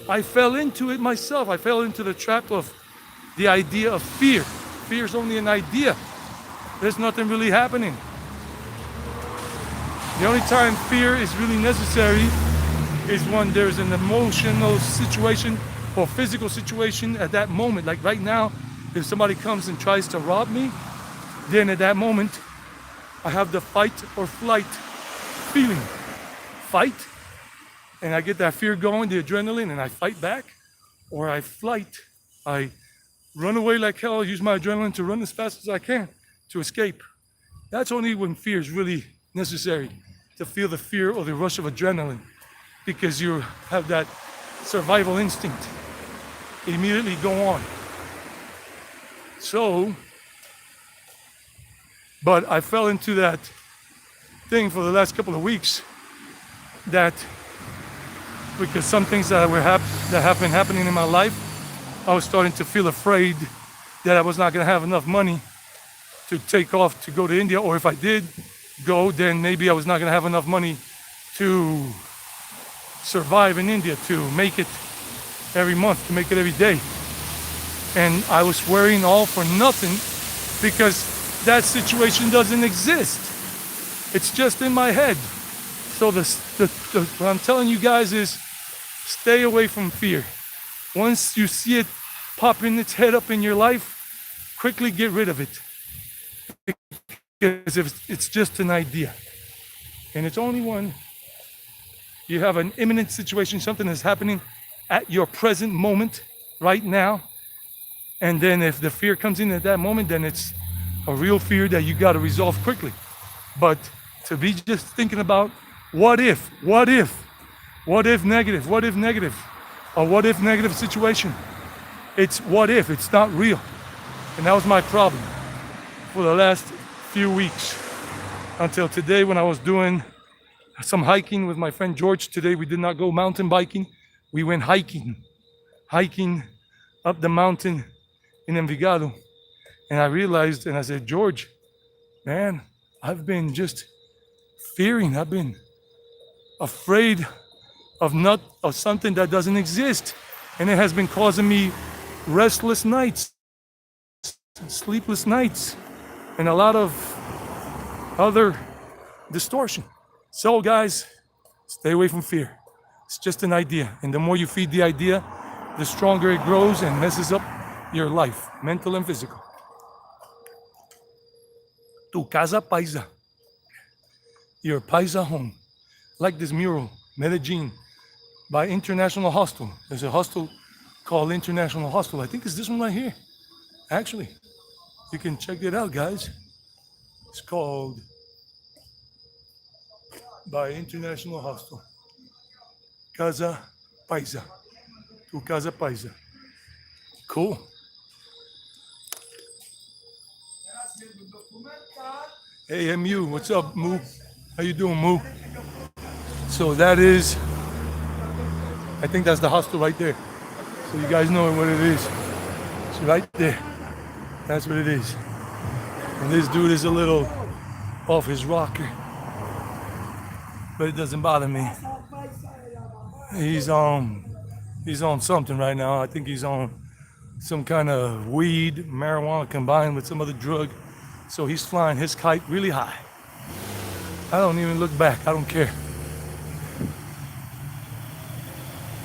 I fell into it myself. I fell into the trap of the idea of fear. Fear is only an idea. There's nothing really happening. The only time fear is really necessary is when there's an emotional situation or physical situation at that moment. Like right now, if somebody comes and tries to rob me, then at that moment, I have the fight or flight feeling. Fight, and I get that fear going, the adrenaline, and I fight back, or I flight. I run away like hell, use my adrenaline to run as fast as I can to escape. That's only when fear is really necessary, to feel the fear or the rush of adrenaline, because you have that survival instinct. Immediately go on. So, but I fell into that thing for the last couple of weeks, that because some things that have been happening in my life, I was starting to feel afraid that I was not going to have enough money to take off to go to India, or if I did go, then maybe I was not going to have enough money to survive in India, to make it every month, to make it every day. And I was worrying all for nothing, because that situation doesn't exist. It's just in my head. So what I'm telling you guys is, stay away from fear. Once you see it popping its head up in your life, quickly get rid of it. Because it's just an idea. And it's only when you have an imminent situation, something that's happening at your present moment, right now. And then if the fear comes in at that moment, then it's a real fear that you got to resolve quickly. But to be just thinking about what if negative, a what if negative situation. It's what if, it's not real. And that was my problem for the last few weeks, until today when I was doing some hiking with my friend George. Today we did not go mountain biking, we went hiking up the mountain in Envigado. And I realized, and I said, George, man, I've been just fearing, I've been afraid of something that doesn't exist. And it has been causing me restless nights, sleepless nights, and a lot of other distortion. So guys, stay away from fear. It's just an idea. And the more you feed the idea, the stronger it grows and messes up your life, mental and physical. Tu casa paisa. Your paisa home. Like this mural, Medellin, by International Hostel. There's a hostel called International Hostel. I think it's this one right here. Actually, you can check it out, guys. It's called by International Hostel. Casa Paisa. Tu casa paisa. Cool. Hey, MU, what's up, Moo? How you doing, Moo? So that is, I think that's the hostel right there. So you guys know what it is. It's right there. That's what it is. And this dude is a little off his rocker, but it doesn't bother me. He's on something right now. I think he's on some kind of weed, marijuana combined with some other drug. So he's flying his kite really high. I don't even look back. I don't care.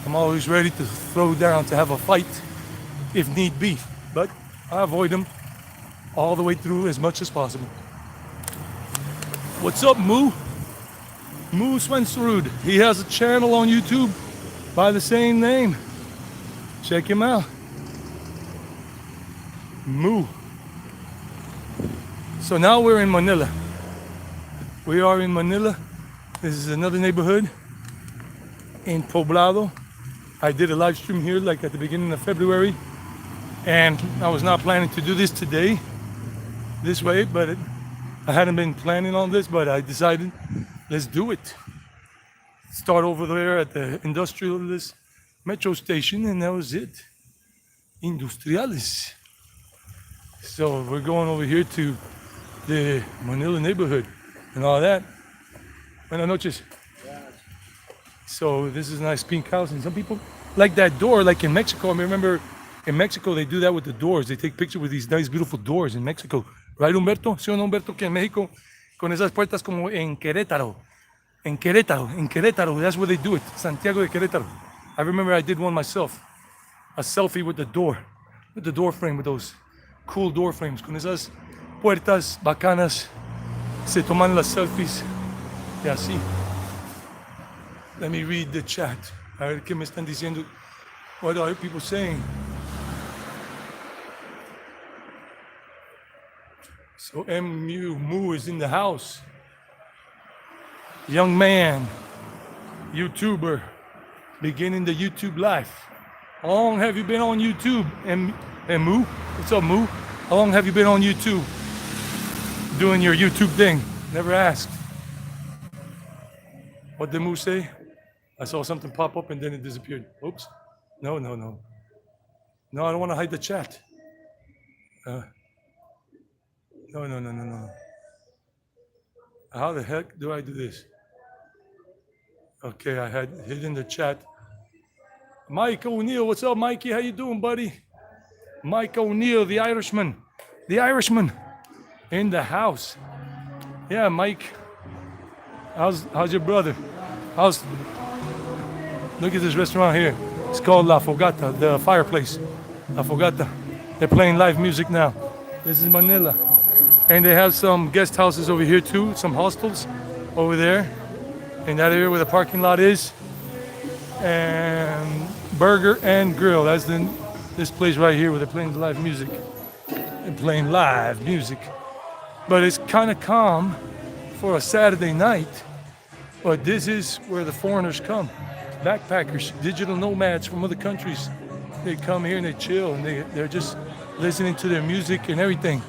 I'm always ready to throw down to have a fight if need be, but I avoid them all the way through as much as possible. What's up, Moo? Moo Swenserud. He has a channel on YouTube by the same name. Check him out. Moo. So now we're in Manila. We are in Manila, This is another neighborhood in Poblado. I did a live stream here like at the beginning of February, and I was not planning to do this today this way, but I hadn't been planning on this, but I decided let's do it. Start over there at the industrialist metro station, and that was it. Industriales. So we're going over here to the Manila neighborhood and all that. Buenas noches. So this is a nice pink house, and some people like that door, like in Mexico. I remember in Mexico they do that with the doors. They take pictures with these nice, beautiful doors in Mexico. Right, Humberto? ¿Sí o no, Humberto? Que en México, con esas puertas como en Querétaro. En Querétaro, that's where they do it. Santiago de Querétaro. I remember I did one myself. A selfie with the door frame, with those cool door frames. Con esas puertas bacanas, se toman las selfies. Y así. Let me read the chat. A ver qué me están diciendo. What are people saying? So Mu is in the house. Young man, YouTuber, beginning the YouTube life. How long have you been on YouTube? And Mu? What's up, Mu? How long have you been on YouTube? Doing your YouTube thing? Never asked. What did Mu say? I saw something pop up and then it disappeared. Oops. No. No, I don't want to hide the chat. No. How the heck do I do this? Okay, I had hidden the chat. Mike O'Neill, what's up, Mikey? How you doing, buddy? Mike O'Neill, the Irishman in the house. Yeah, Mike. How's your brother? Look at this restaurant here. It's called La Fogata, the fireplace. La Fogata. They're playing live music now. This is Manila. And they have some guest houses over here too, some hostels over there in that area where the parking lot is. And Burger and Grill. That's this place right here where they're playing live music. But it's kind of calm for a Saturday night. But this is where the foreigners come. Backpackers, digital nomads from other countries. They come here and they chill and they're just listening to their music and everything.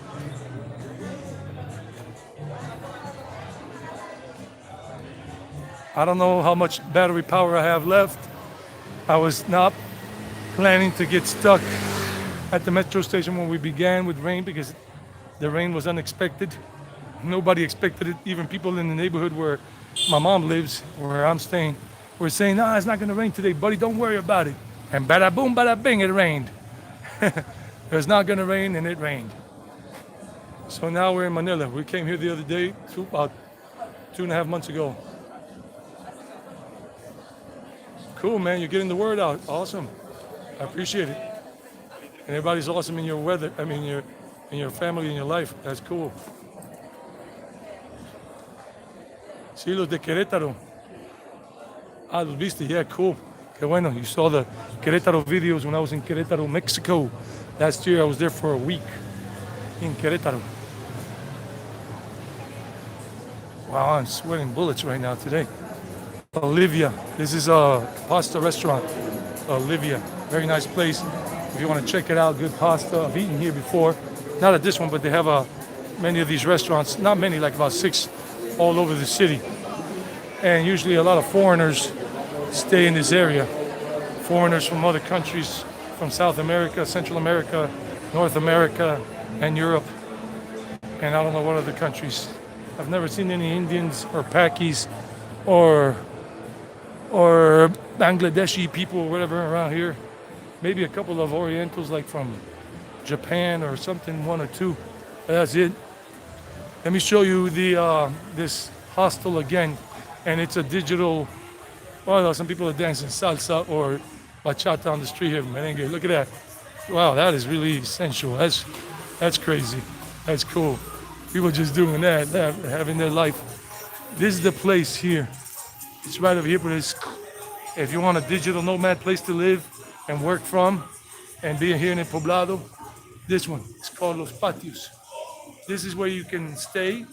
I don't know how much battery power I have left. I was not planning to get stuck at the metro station when we began with rain because the rain was unexpected. Nobody expected it. Even people in the neighborhood where my mom lives, where I'm staying, were saying, "Nah, it's not gonna rain today, buddy. Don't worry about it." And bada boom, bada bing, it rained. It was not gonna rain, and it rained. So now we're in Manila. We came here the other day, about 2.5 months ago. Cool, man. You're getting the word out. Awesome. I appreciate it. And everybody's awesome in your weather. I mean, in your family, in your life. That's cool. Sí, los de Querétaro. Ah, los viste. Yeah, cool. Qué bueno. You saw the Querétaro videos when I was in Querétaro, Mexico. Last year, I was there for a week in Querétaro. Wow, I'm sweating bullets right now today. Olivia. This is a pasta restaurant. Olivia. Very nice place. If you want to check it out, good pasta. I've eaten here before. Not at this one, but they have many of these restaurants. Not many, like about 6 all over the city. And usually a lot of foreigners stay in this area. Foreigners from other countries, from South America, Central America, North America, and Europe. And I don't know what other countries. I've never seen any Indians or Pakis or Bangladeshi people or whatever around here. Maybe a couple of Orientals like from Japan or something, 1 or 2. That's it. Let me show you this hostel again. And it's a digital, well, some people are dancing salsa or bachata on the street here, merengue. Look at that. Wow, that is really sensual. That's crazy. That's cool. People just doing that, having their life. This is the place here. It's right over here, but if you want a digital nomad place to live and work from and be here in Poblado, this one, it's called Los Patios. This is where you can stay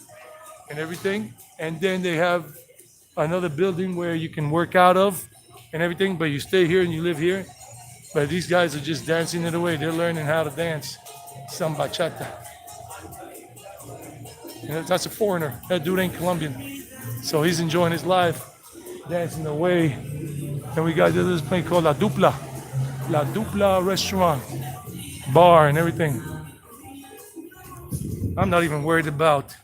and everything. And then they have another building where you can work out of and everything, but you stay here and you live here. But these guys are just dancing it away. They're learning how to dance some bachata. And that's a foreigner. That dude ain't Colombian. So he's enjoying his life, dancing away. And we got this place called La Dupla. La Dupla restaurant, bar and everything. I'm not even worried about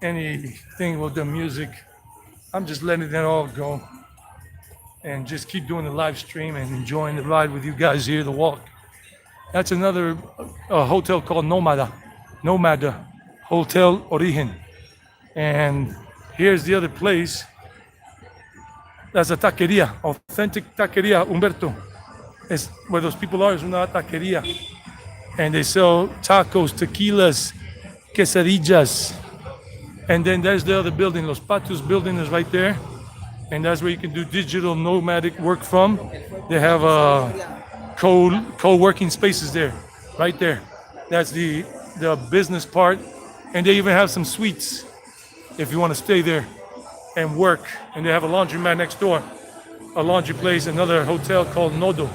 anything with the music. I'm just letting it all go and just keep doing the live stream and enjoying the ride with you guys here, the walk. That's another hotel called Nomada Hotel Origen. And here's the other place. That's a taqueria, authentic taqueria, Humberto. It's where those people are, is una taqueria. And they sell tacos, tequilas, quesadillas. And then there's the other building, Los Patios building is right there. And that's where you can do digital nomadic work from. They have co-working spaces there, right there. That's the business part. And they even have some suites if you want to stay there and work. And they have a laundromat next door, a laundry place, another hotel called Nodo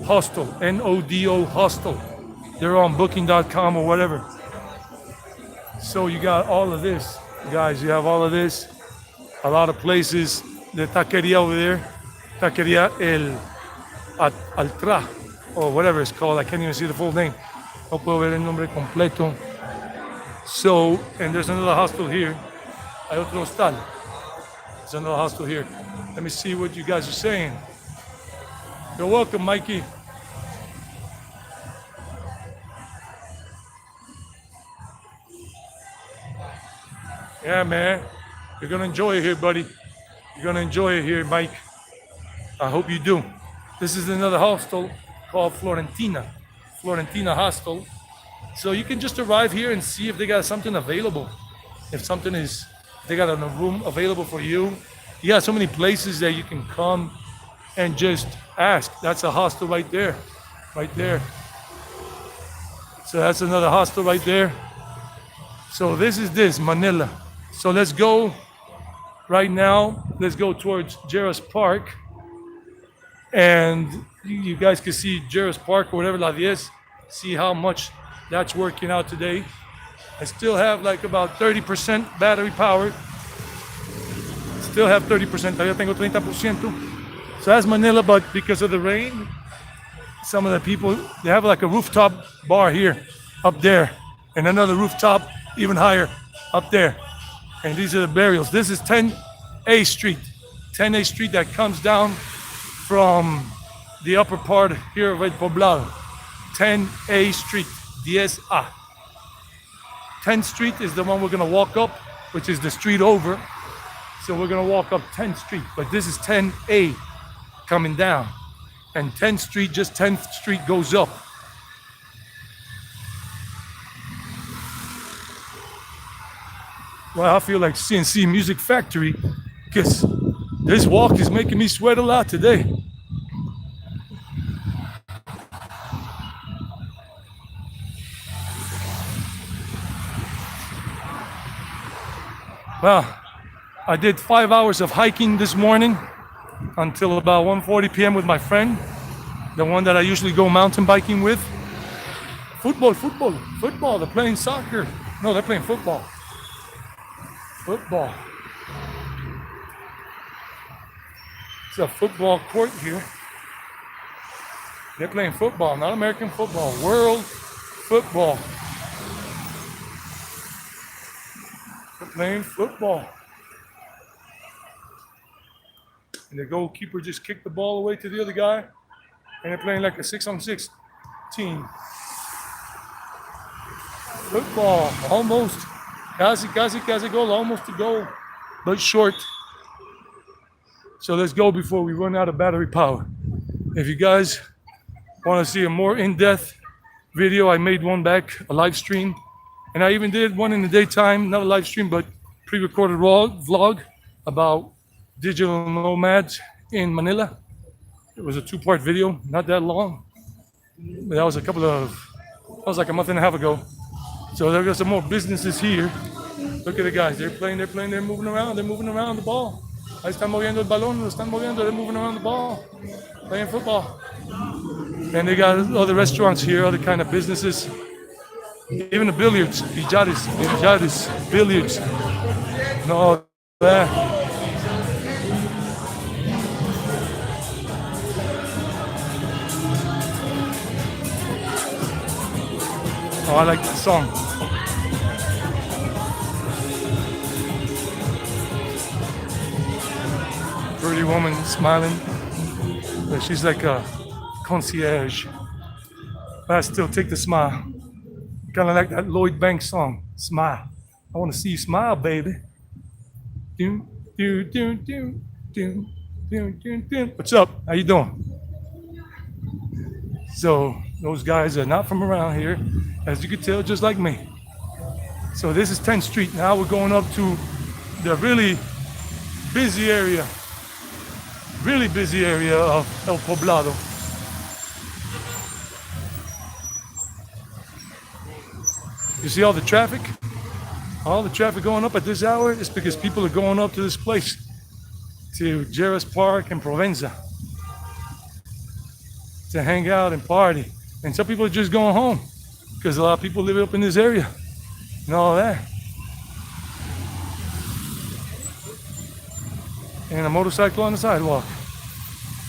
Hostel, Nodo Hostel. They're on booking.com or whatever. So you got all of this, guys. You have all of this. A lot of places. The taqueria over there, Taqueria El Altra, or whatever it's called. I can't even see the full name. No puedo ver el nombre completo. So, and there's another hostel here. Hay otro hostal. There's another hostel here. Let me see what you guys are saying. You're welcome, Mikey. Yeah, man. You're going to enjoy it here, buddy. You're going to enjoy it here, Mike. I hope you do. This is another hostel called Florentina Hostel. So you can just arrive here and see if they got something available. If they got a room available for you. You got so many places that you can come and just ask. That's a hostel right there. Right there. So that's another hostel right there. So this is Manila. So let's go right now. Let's go towards Lleras Park. And you guys can see Lleras Park or whatever that is. See how much that's working out today. I still have like about 30% battery power. Still have 30%. Todavía tengo 30%. So that's Manila, but because of the rain, some of the people, they have like a rooftop bar here, up there, and another rooftop even higher up there. And these are the burials. This is 10A Street. 10A Street that comes down from the upper part here of El Poblado. 10A Street, 10A. 10th Street is the one we're gonna walk up, which is the street over. So we're gonna walk up 10th Street, but this is 10A coming down. And 10th Street, just 10th Street goes up. Well, I feel like CNC Music Factory because this walk is making me sweat a lot today. Well, I did 5 hours of hiking this morning until about 1:40 p.m. with my friend, the one that I usually go mountain biking with. Football. They're playing soccer. No, they're playing football. Football. It's a football court here. They're playing football, not American football, world football. They're playing football. And the goalkeeper just kicked the ball away to the other guy. And they're playing like a 6-on-6 team. Football, almost. Casi goal, almost to goal, but short. So let's go before we run out of battery power. If you guys want to see a more in-depth video, I made one back, a live stream. And I even did one in the daytime, not a live stream, but pre-recorded raw vlog about digital nomads in Manila. It was a 2-part video, not that long. But that was like a month and a half ago. So there are some more businesses here. Look at the guys. They're playing, they're moving around the ball. Ahí están moviendo el balón, lo están moviendo, they're moving around the ball, playing football. And they got other restaurants here, other kind of businesses. Even the billiards, billiards, billiards. No, that. Oh, I like the song. Pretty woman smiling. But she's like a concierge. But I still take the smile. Kind of like that Lloyd Banks song, Smile. I want to see you smile, baby. Do, do, do, do, do, do, do, do. What's up? How you doing? So those guys are not from around here, as you can tell, just like me. So this is 10th Street. Now we're going up to the really busy area of El Poblado. You see all the traffic? All the traffic going up at this hour is because people are going up to this place, to Lleras Park and Provenza, to hang out and party. And some people are just going home because a lot of people live up in this area and all that. And a motorcycle on the sidewalk.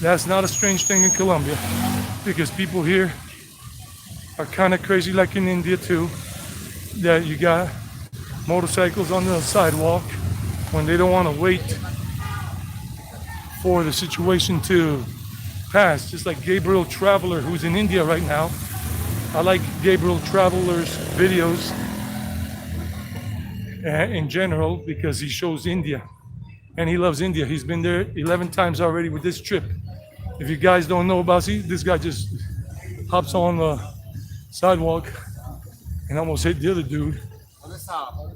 That's not a strange thing in Colombia because people here are kind of crazy, like in India too, that you got motorcycles on the sidewalk when they don't want to wait for the situation to pass. Just like Gabriel Traveler, who's in India right now. I like Gabriel Traveler's videos in general because he shows India and he loves India. He's been there 11 times already with this trip. If you guys don't know about it, this guy just hops on the sidewalk and almost hit the other dude.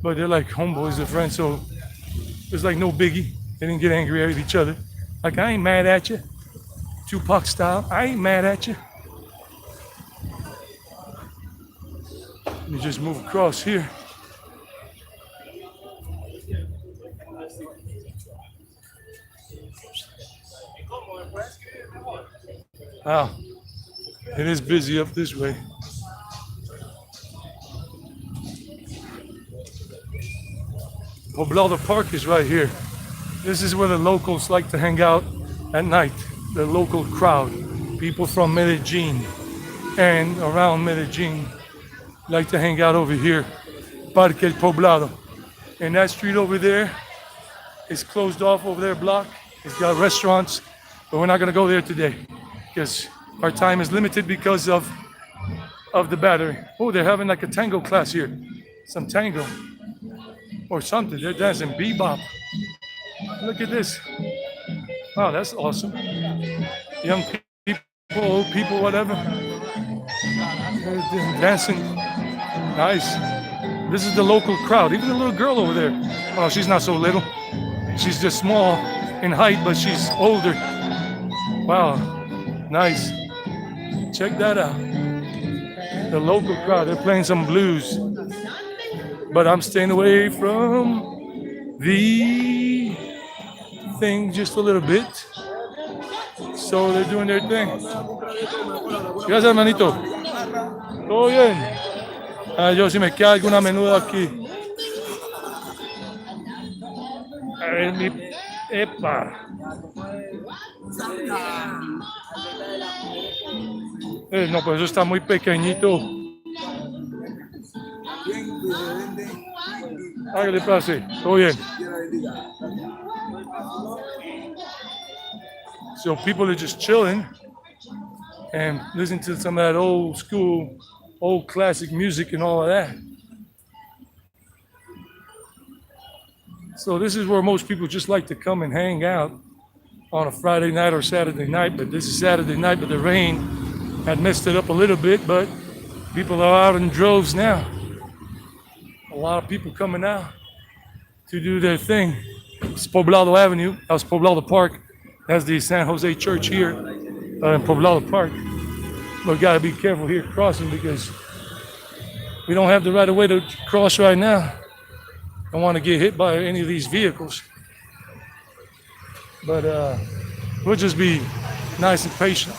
But they're like homeboys, they're friends, so it's like no biggie. They didn't get angry at each other. Like, I ain't mad at you. Tupac style, I ain't mad at you. Let me just move across here. Wow, it is busy up this way. Poblado Park is right here. This is where the locals like to hang out at night. The local crowd, people from Medellin and around Medellin like to hang out over here. Parque El Poblado. And that street over there is closed off over there block. It's got restaurants, but we're not gonna go there today because our time is limited because of the battery. Oh, they're having like a tango class here. Some tango or something. They're dancing bebop. Look at this. Wow, that's awesome. Young people, old people, whatever. They're dancing. Nice. This is the local crowd. Even the little girl over there. Well, she's not so little. She's just small in height, but she's older. Wow, nice. Check that out. The local crowd, they're playing some blues. But I'm staying away from the thing just a little bit. So they're doing their thing. Gracias, hermanito. Todo bien. Yo si me queda alguna menuda aquí. A ver, epa. No, pues eso está muy pequeñito. ¿Qué le pase? Todo bien. So people are just chilling and listening to some of that old school, old classic music and all of that. So this is where most people just like to come and hang out on a Friday night or Saturday night. But this is Saturday night, but the rain had messed it up a little bit, but people are out in droves now. A lot of people coming out to do their thing. It's Poblado Avenue. That's Poblado Park. That's the San Jose Church here in Poblado Park. But we gotta be careful here crossing because we don't have the right of way to cross right now. don't want to get hit by any of these vehicles. But we'll just be nice and patient.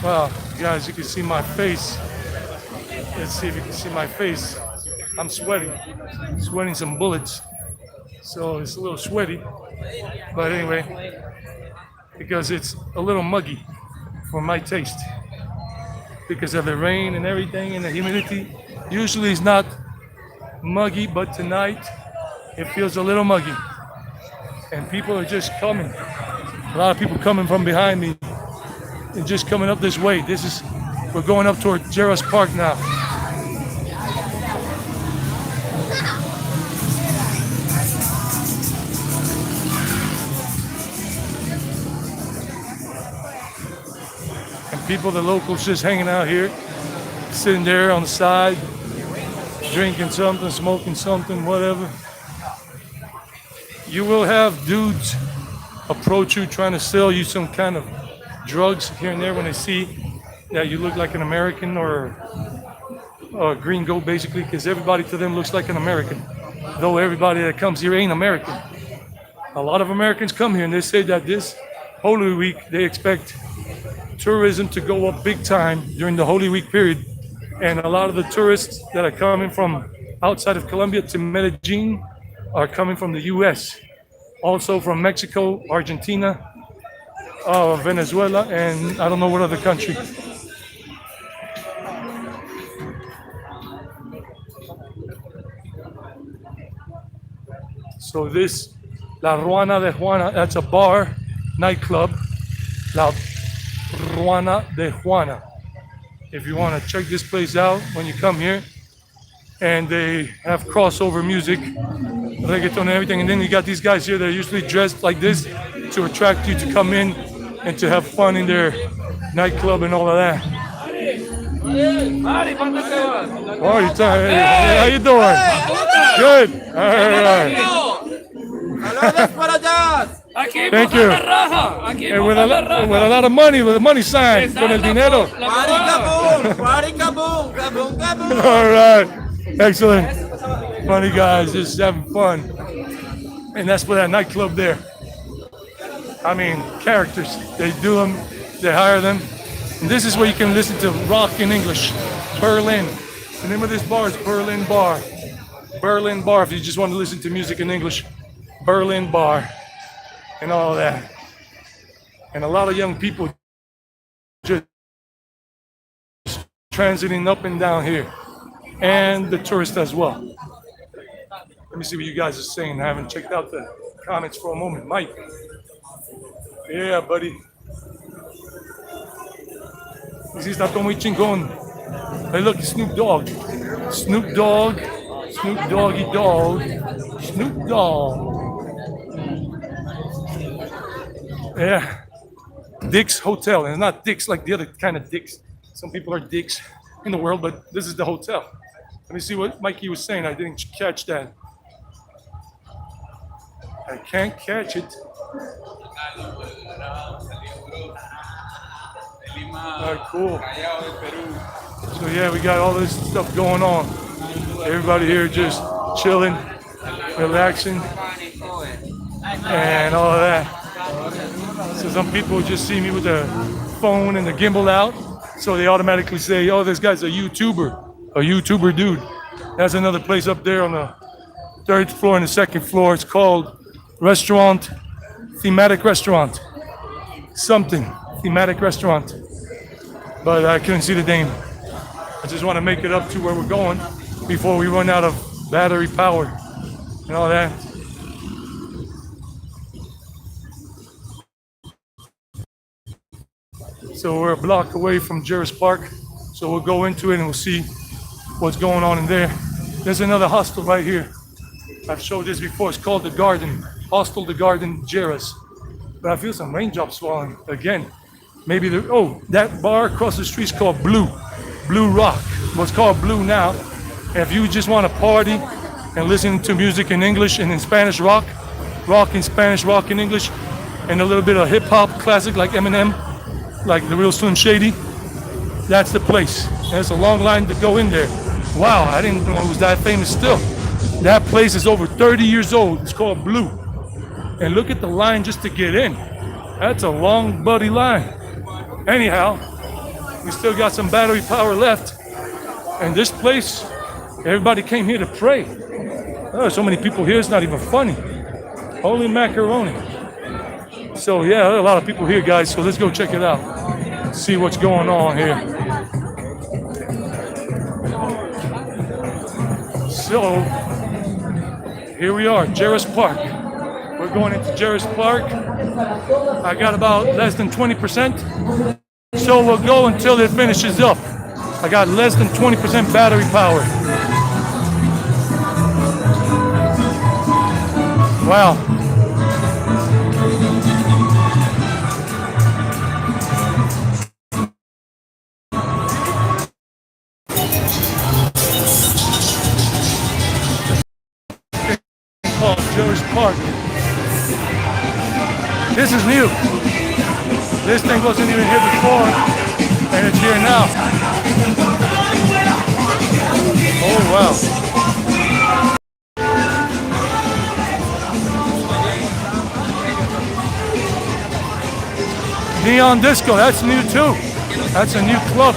Well, guys, you can see my face. Let's see if you can see my face. I'm sweating some bullets. So it's a little sweaty. But anyway, because it's a little muggy for my taste. Because of the rain and everything and the humidity. Usually it's not muggy, but tonight it feels a little muggy. And people are just coming. A lot of people coming from behind me and just coming up this way. We're going up toward Lleras Park now. And people, the locals just hanging out here, sitting there on the side, drinking something, smoking something, whatever. You will have dudes approach you trying to sell you some kind of drugs here and there when they see that you look like an American or a gringo, basically, because everybody to them looks like an American, though everybody that comes here ain't American. A lot of Americans come here and they say that this Holy Week they expect tourism to go up big time during the Holy Week period, and a lot of the tourists that are coming from outside of Colombia to Medellin are coming from the US, also from Mexico, Argentina, Venezuela, and I don't know what other country. So this, La Ruana de Juana, that's a bar, nightclub, La Ruana de Juana. If you want to check this place out when you come here, and they have crossover music, reggaeton and everything, and then you got these guys here that are usually dressed like this to attract you to come in and to have fun in their nightclub and all of that. Party time. Hey, how you doing? Good. All right. Thank you. And with a lot of money, with a money sign, con el dinero. All right. Excellent. Funny guys, just having fun. And that's for that nightclub there. I mean, characters. They do them, they hire them. And this is where you can listen to rock in English. Berlin. The name of this bar is Berlin Bar. Berlin Bar, if you just want to listen to music in English. Berlin Bar. And all that. And a lot of young people just transiting up and down here. And the tourists as well. Let me see what you guys are saying. I haven't checked out the comments for a moment. Mike. Yeah, buddy. Sí, está todo muy chingón. Hey, look, Snoop Dogg. Snoop Dogg. Snoop Doggy Dogg. Snoop Dogg. Yeah. Dick's Hotel. And it's not dicks like the other kind of dicks. Some people are dicks in the world, but this is the hotel. Let me see what Mikey was saying. I didn't catch that. I can't catch it. All right, cool. So yeah, we got all this stuff going on. Everybody here just chilling, relaxing, and all of that. So some people just see me with the phone and the gimbal out, so they automatically say, oh, this guy's a YouTuber dude. That's another place up there on the third floor and the second floor. It's called Thematic Restaurant. Something, Thematic Restaurant. But I couldn't see the name. I just want to make it up to where we're going before we run out of battery power and all that. So we're a block away from Lleras Park. So we'll go into it and we'll see what's going on in there. There's another hostel right here. I've showed this before. It's called The Garden. Hostel The Garden, Lleras. But I feel some raindrops falling again. Maybe that bar across the street is called Blue Rock. What's called Blue now. And if you just want to party and listen to music in English and in Spanish rock in Spanish, rock in English, and a little bit of hip hop classic like Eminem, like the real Slim Shady, that's the place. And it's a long line to go in there. Wow, I didn't know it was that famous still. That place is over 30 years old. It's called Blue. And look at the line just to get in. That's a long, bloody line. Anyhow, we still got some battery power left. And this place, everybody came here to pray. There are so many people here, it's not even funny. Holy macaroni. So yeah, there are a lot of people here, guys. So let's go check it out. See what's going on here. So here we are, Lleras Park. We're going into Lleras Park. I got about less than 20%. So we'll go until it finishes up. I got less than 20% battery power. Wow. Called Lleras Park. This is new. This thing wasn't even here before, and it's here now. Oh wow. Neon Disco, that's new too. That's a new club.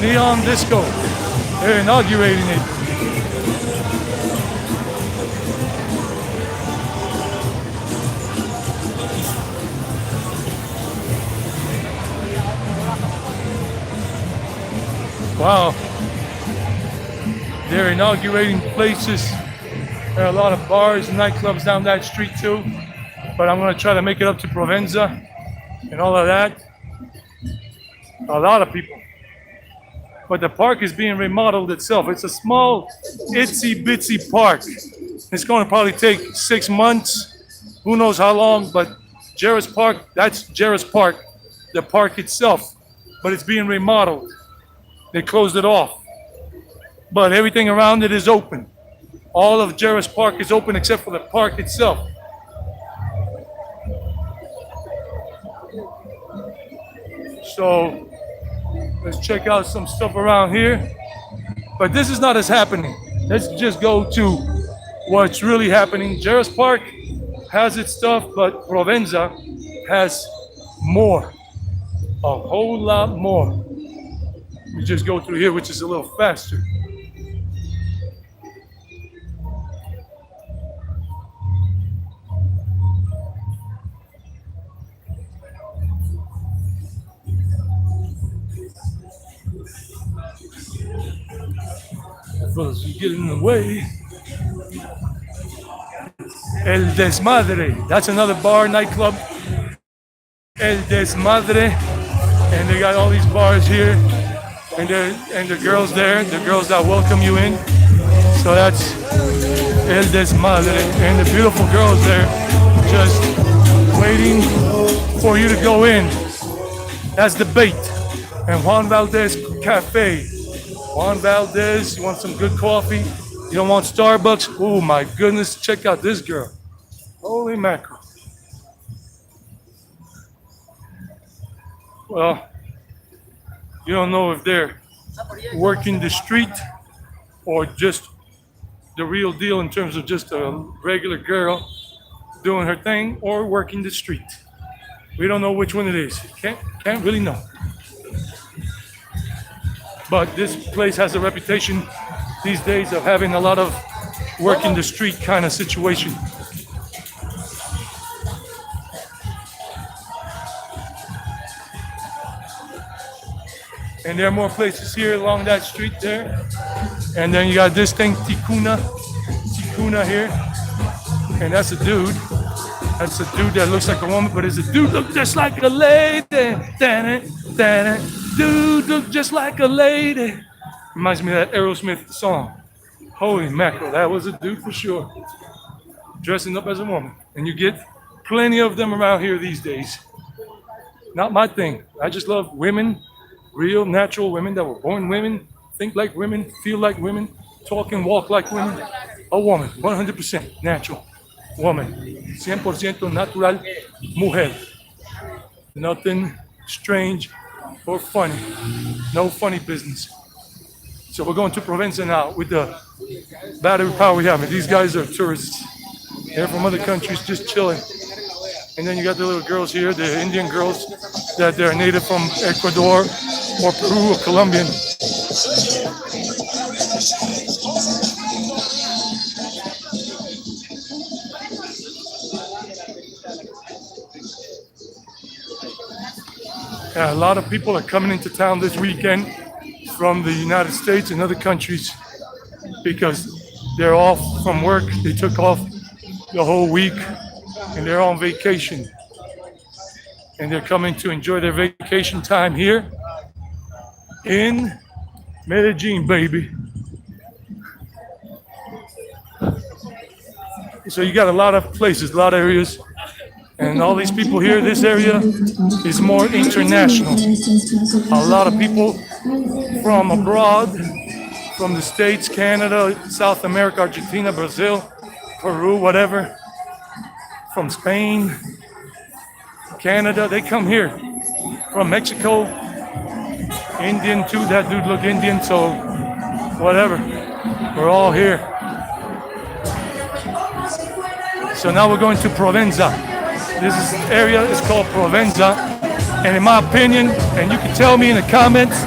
Neon Disco. They're inaugurating it. Wow. They're inaugurating places. There are a lot of bars and nightclubs down that street too. But I'm going to try to make it up to Provenza and all of that. A lot of people. But the park is being remodeled itself. It's a small, itsy bitsy park. It's going to probably take 6 months. Who knows how long, but Lleras Park, that's Lleras Park, the park itself. But it's being remodeled. They closed it off. But everything around it is open. All of Lleras Park is open except for the park itself. So let's check out some stuff around here. But this is not as happening. Let's just go to what's really happening. Lleras Park has its stuff, but Provenza has more. A whole lot more. We just go through here, which is a little faster. Brothers, you get in the way. El Desmadre. That's another bar, nightclub. El Desmadre. And they got all these bars here. And the girls there, the girls that welcome you in. So that's El Desmadre. And the beautiful girls there just waiting for you to go in. That's the bait. And Juan Valdez Cafe. Juan Valdez, you want some good coffee? You don't want Starbucks? Oh my goodness, check out this girl. Holy mackerel. Well, you don't know if they're working the street or just the real deal in terms of just a regular girl doing her thing or working the street. We don't know which one it is. Can't really know. But this place has a reputation these days of having a lot of work in the street kind of situation. And there are more places here along that street there. And then you got this thing, Ticuna here. And that's a dude. That's a dude that looks like a woman, but it's a dude look just like a lady. Dude look just like a lady. Reminds me of that Aerosmith song. Holy mackerel, that was a dude for sure. Dressing up as a woman. And you get plenty of them around here these days. Not my thing. I just love women, real natural women that were born women, think like women, feel like women, talk and walk like women. A woman, 100% natural woman. 100% natural mujer. Nothing strange or funny. No funny business. So we're going to Provenza now with the battery power we have. And these guys are tourists. They're from other countries just chilling. And then you got the little girls here, the Indian girls, that they're native from Ecuador or Peru or Colombian. A lot of people are coming into town this weekend from the United States and other countries because they're off from work. They took off the whole week and they're on vacation. And they're coming to enjoy their vacation time here in Medellin, baby. So you got a lot of places, a lot of areas. And all these people here, this area is more international. A lot of people from abroad, from the States, Canada, South America, Argentina, Brazil, Peru, whatever, from Spain, Canada, they come here. From Mexico, Indian too, that dude look Indian, so whatever. We're all here. So now we're going to Provenza. This area is called Provenza, and in my opinion, and you can tell me in the comments,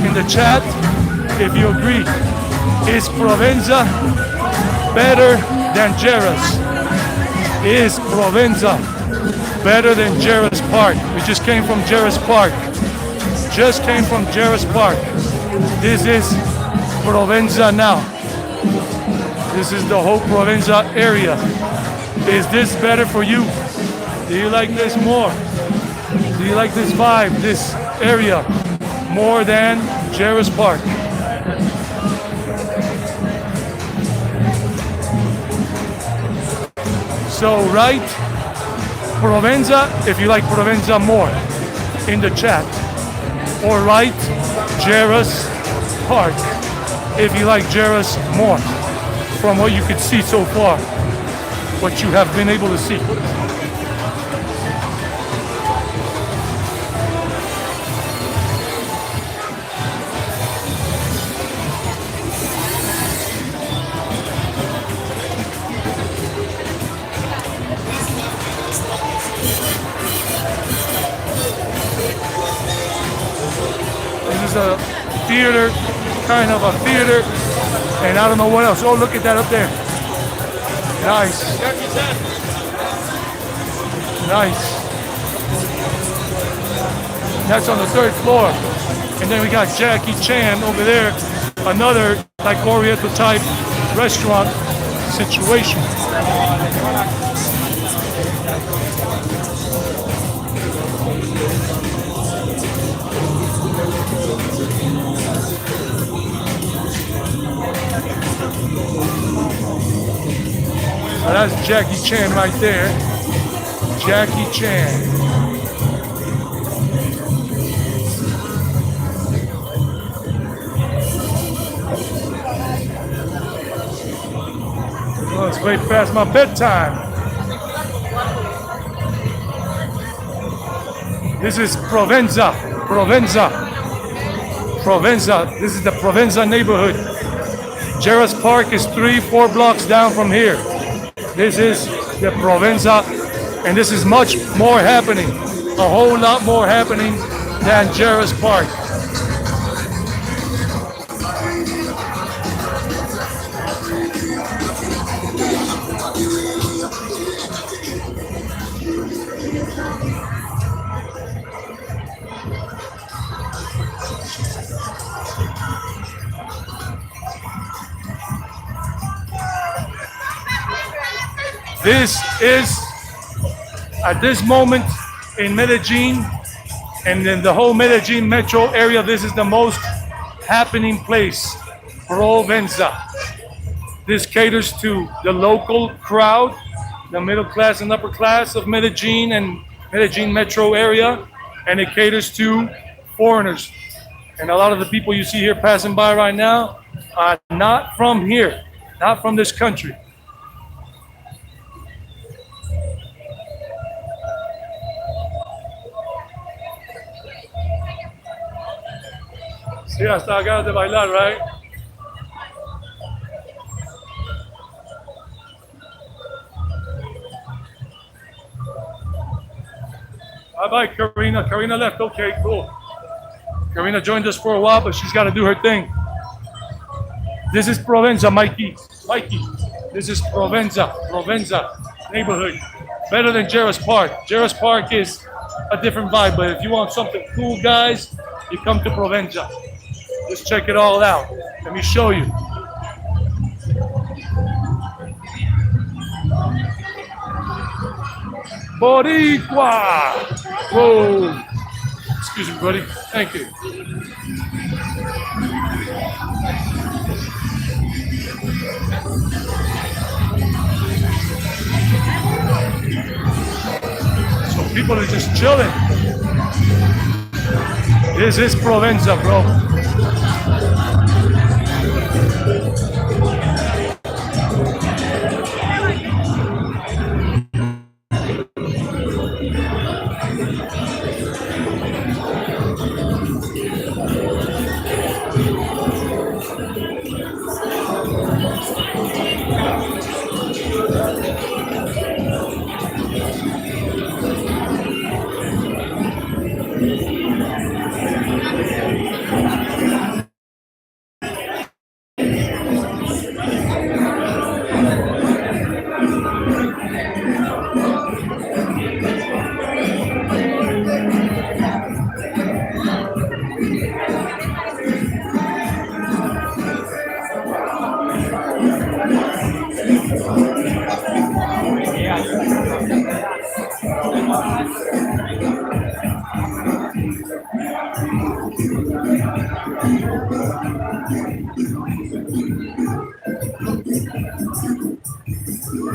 in the chat, if you agree, is Provenza better than Lleras? Is Provenza better than Lleras Park? We just came from Lleras Park. Just came from Lleras Park. This is Provenza now. This is the whole Provenza area. Is this better for you? Do you like this more? Do you like this vibe, this area, more than Lleras Park? So write Provenza if you like Provenza more in the chat. Or write Lleras Park if you like Lleras more from what you could see so far, what you have been able to see. This is a theater, kind of a theater, and I don't know what else. Oh, look at that up there. Nice. Nice. That's on the 3rd floor. And then we got Jackie Chan over there, another like Oriental type restaurant situation. So that's Jackie Chan right there. Jackie Chan. Oh, it's way past my bedtime. This is Provenza. Provenza. Provenza. This is the Provenza neighborhood. Lleras Park is 3-4 blocks down from here. This is the Provenza, and this is much more happening, a whole lot more happening than Lleras Park. This is, at this moment in Medellin and in the whole Medellin metro area, this is the most happening place, Provenza. This caters to the local crowd, the middle class and upper class of Medellin and Medellin metro area, and it caters to foreigners. And a lot of the people you see here passing by right now are not from here, not from this country. Sí, hasta ganas de bailar, right? Bye-bye, Karina. Karina left. Okay, cool. Karina joined us for a while, but she's got to do her thing. This is Provenza, Mikey. Mikey, this is Provenza. Provenza neighborhood. Better than Lleras Park. Lleras Park is a different vibe, but if you want something cool, guys, you come to Provenza. Just check it all out. Let me show you. Boricua! Whoa! Excuse me, buddy. Thank you. So people are just chilling. This is Provenza, bro.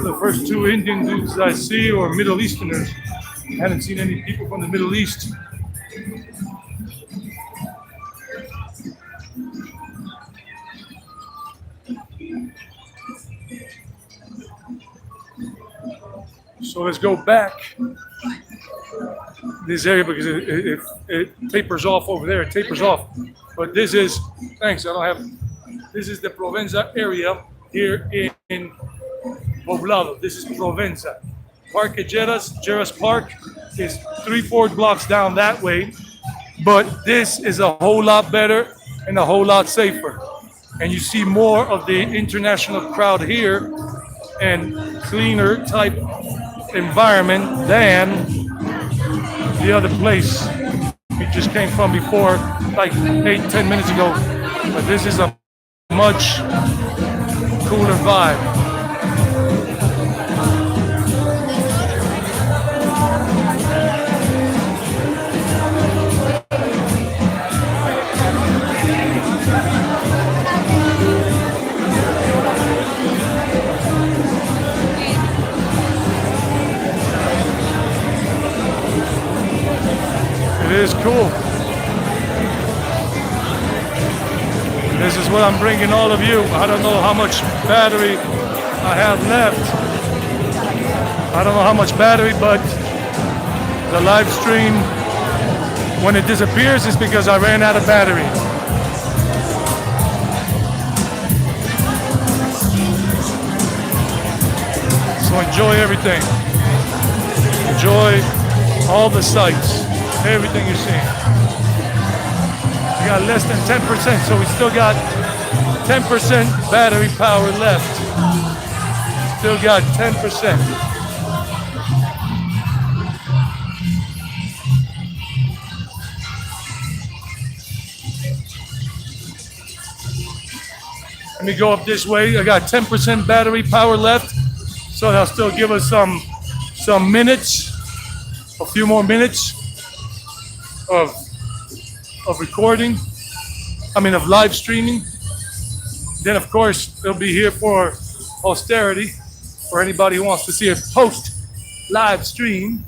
The first two Indian dudes I see are Middle Easterners. I haven't seen any people from the Middle East. So let's go back this area because it tapers off over there. It tapers off. But this is, thanks, I don't have, this is the Provenza area here in Poblado. This is Provenza. Parque Lleras Park is 3-4 blocks down that way. But this is a whole lot better and a whole lot safer. And you see more of the international crowd here and cleaner type environment than the other place we just came from before, like 8-10 minutes ago. But this is a much cooler vibe. It is cool. This is what I'm bringing all of you. I don't know how much battery I have left. I don't know how much battery, but the live stream, when it disappears, is because I ran out of battery. So enjoy everything. Enjoy all the sights. Everything you're seeing. We got less than 10%, so we still got 10% battery power left. Still got 10%. Let me go up this way. I got 10% battery power left, so that'll still give us some minutes, a few more minutes of recording, of live streaming. Then of course it'll be here for posterity, for anybody who wants to see a post live stream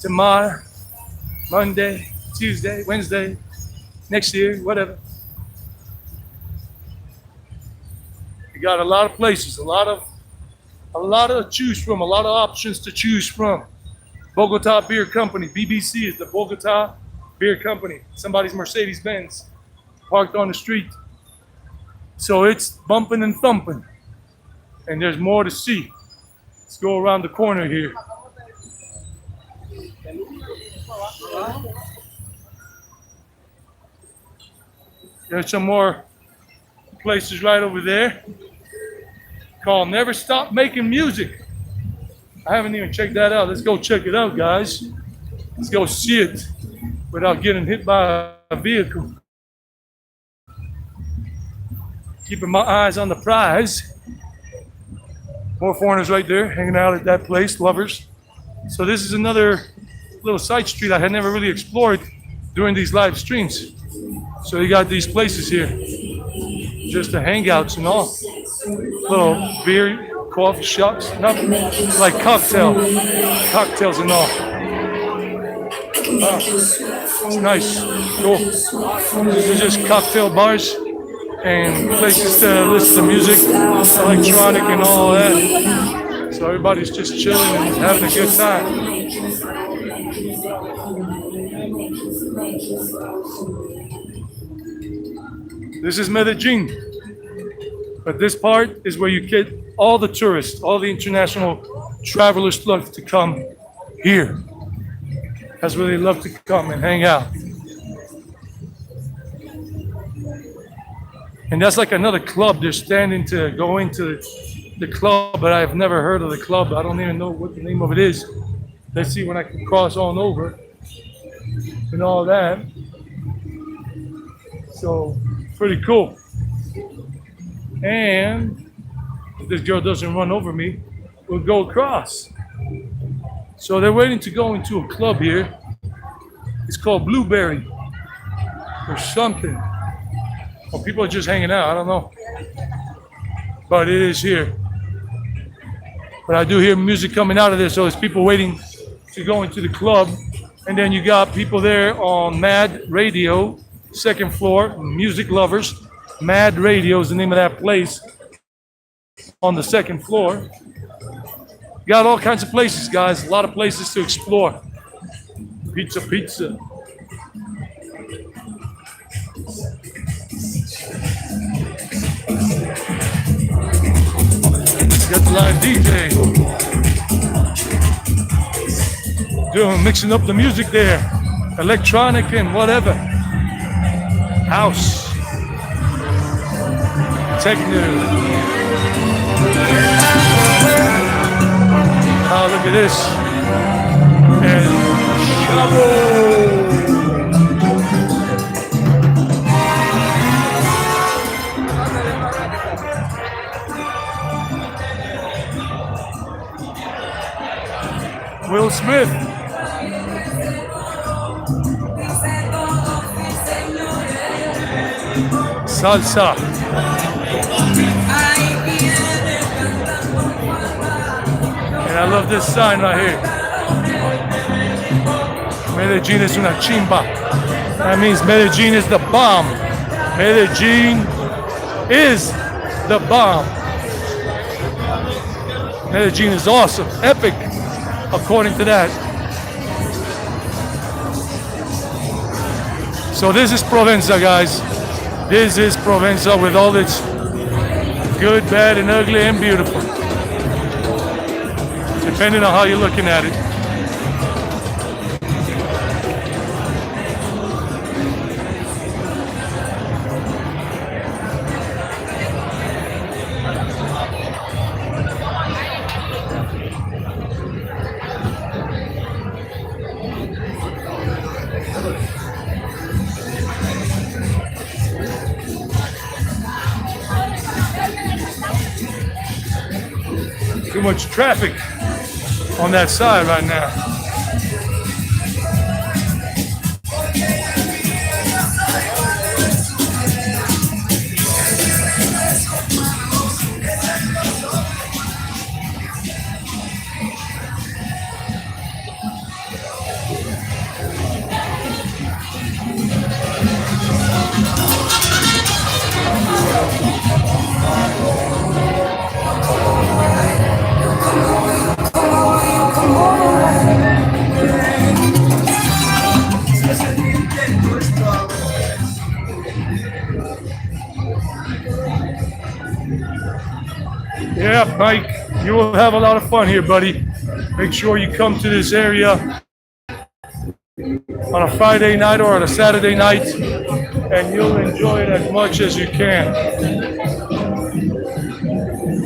tomorrow, Monday, Tuesday, Wednesday, next year, whatever. You got a lot of places, a lot of to choose from, a lot of options to choose from. Bogota Beer Company, BBC is the Bogota Beer Company. Somebody's Mercedes-Benz parked on the street. So it's bumping and thumping. And there's more to see. Let's go around the corner here. There's some more places right over there called Never Stop Making Music. I haven't even checked that out. Let's go check it out, guys. Let's go see it without getting hit by a vehicle. Keeping my eyes on the prize. More foreigners right there hanging out at that place, lovers. So this is another little side street I had never really explored during these live streams. So you got these places here, just the hangouts and all. Little beer, coffee shops, nothing like cocktails and all. It's nice, cool. These are just cocktail bars and places to listen to music, electronic and all that. So everybody's just chilling and having a good time. This is Medellin, but this part is where you get all the tourists, all the international travelers love to come here. That's where they love to come and hang out. And that's like another club. They're standing to go into the club, but I've never heard of the club. I don't even know what the name of it is. Let's see when I can cross on over and all that. So, pretty cool. And if this girl doesn't run over me, we'll go across. So they're waiting to go into a club here. It's called Blueberry or something. Or people are just hanging out, I don't know. But it is here. But I do hear music coming out of there, so it's people waiting to go into the club. And then you got people there on Mad Radio, second floor, music lovers. Mad Radio is the name of that place on the second floor. Got all kinds of places, guys. A lot of places to explore. Pizza. Got the live DJ mixing up the music there, electronic and whatever, house, techno. Oh, look at this, and Chavo. Will Smith. Salsa. And I love this sign right here. Medellin es una chimba. That means Medellin is the bomb. Medellin is the bomb. Medellin is awesome, epic. According to that. So this is Provenza, guys. This is Provenza with all its good, bad, and ugly, and beautiful. Depending on how you're looking at it. Too much traffic on that side right now. Yeah, Mike, you will have a lot of fun here, buddy. Make sure you come to this area on a Friday night or on a Saturday night, and you'll enjoy it as much as you can.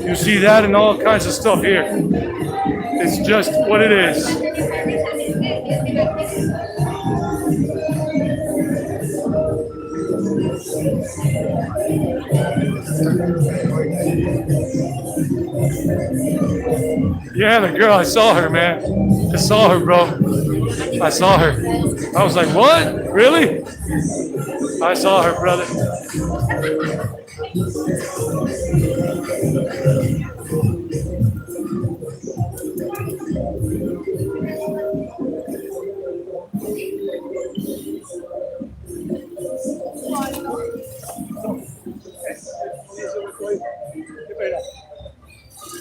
You see that and all kinds of stuff here. It's just what it is. Yeah, the girl, I saw her, man. I saw her, bro. I saw her. I was like, what? Really? I saw her, brother.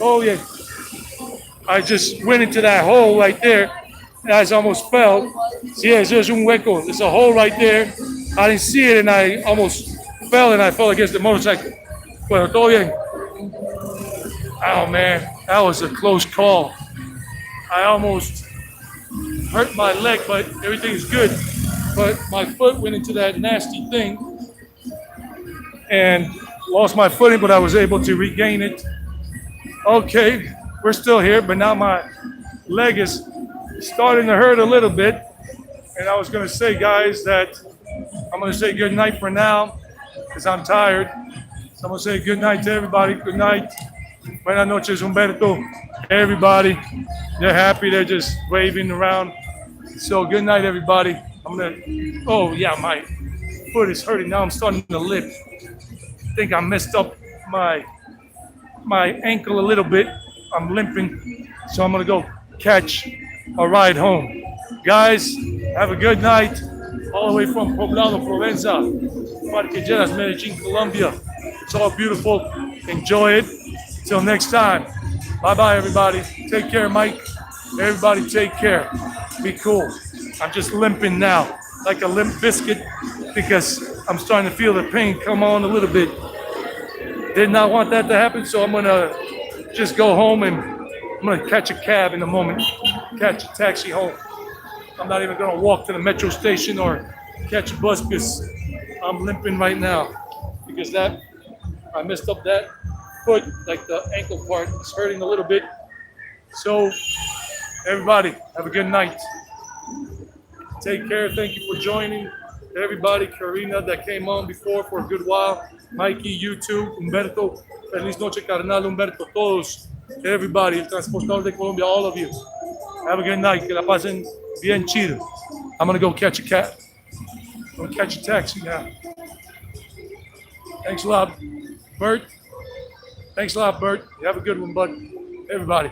Oh, yeah. I just went into that hole right there. And I almost fell. Yeah, there's un hueco. There's a hole right there. I didn't see it and I almost fell and I fell against the motorcycle. Bueno, todo bien. Oh, man. That was a close call. I almost hurt my leg, but everything's good. But my foot went into that nasty thing and lost my footing, but I was able to regain it. Okay, we're still here, but now my leg is starting to hurt a little bit. And I was going to say, guys, that I'm going to say good night for now because I'm tired. So I'm going to say good night to everybody. Good night. Buenas noches, Humberto. Everybody, they're happy. They're just waving around. So good night, everybody. I'm going to, oh, yeah, my foot is hurting. Now I'm starting to limp. I think I messed up my ankle a little bit. I'm limping, so I'm gonna go catch a ride home. Guys, have a good night. All the way from Poblado, Provenza, Parque Lleras, Medellin, Colombia. It's all beautiful. Enjoy it. Till next time. Bye-bye, everybody. Take care, Mike. Everybody take care. Be cool. I'm just limping now, like a limp biscuit, because I'm starting to feel the pain come on a little bit. Did not want that to happen, so I'm gonna just go home and I'm gonna catch a cab in a moment, catch a taxi home. I'm not even gonna walk to the metro station or catch a bus because I'm limping right now because that I messed up that foot, like the ankle part is hurting a little bit. So everybody, have a good night. Take care. Thank you for joining. Everybody, Karina that came on before for a good while. Mikey, YouTube, Humberto, feliz noche, carnal, Humberto, todos, everybody, el transportador de Colombia, all of you. Have a good night. Que la pasen bien chido. I'm going to go catch a cab. I'm going to catch a taxi now. Thanks a lot, Bert. Thanks a lot, Bert. You have a good one, bud. Everybody.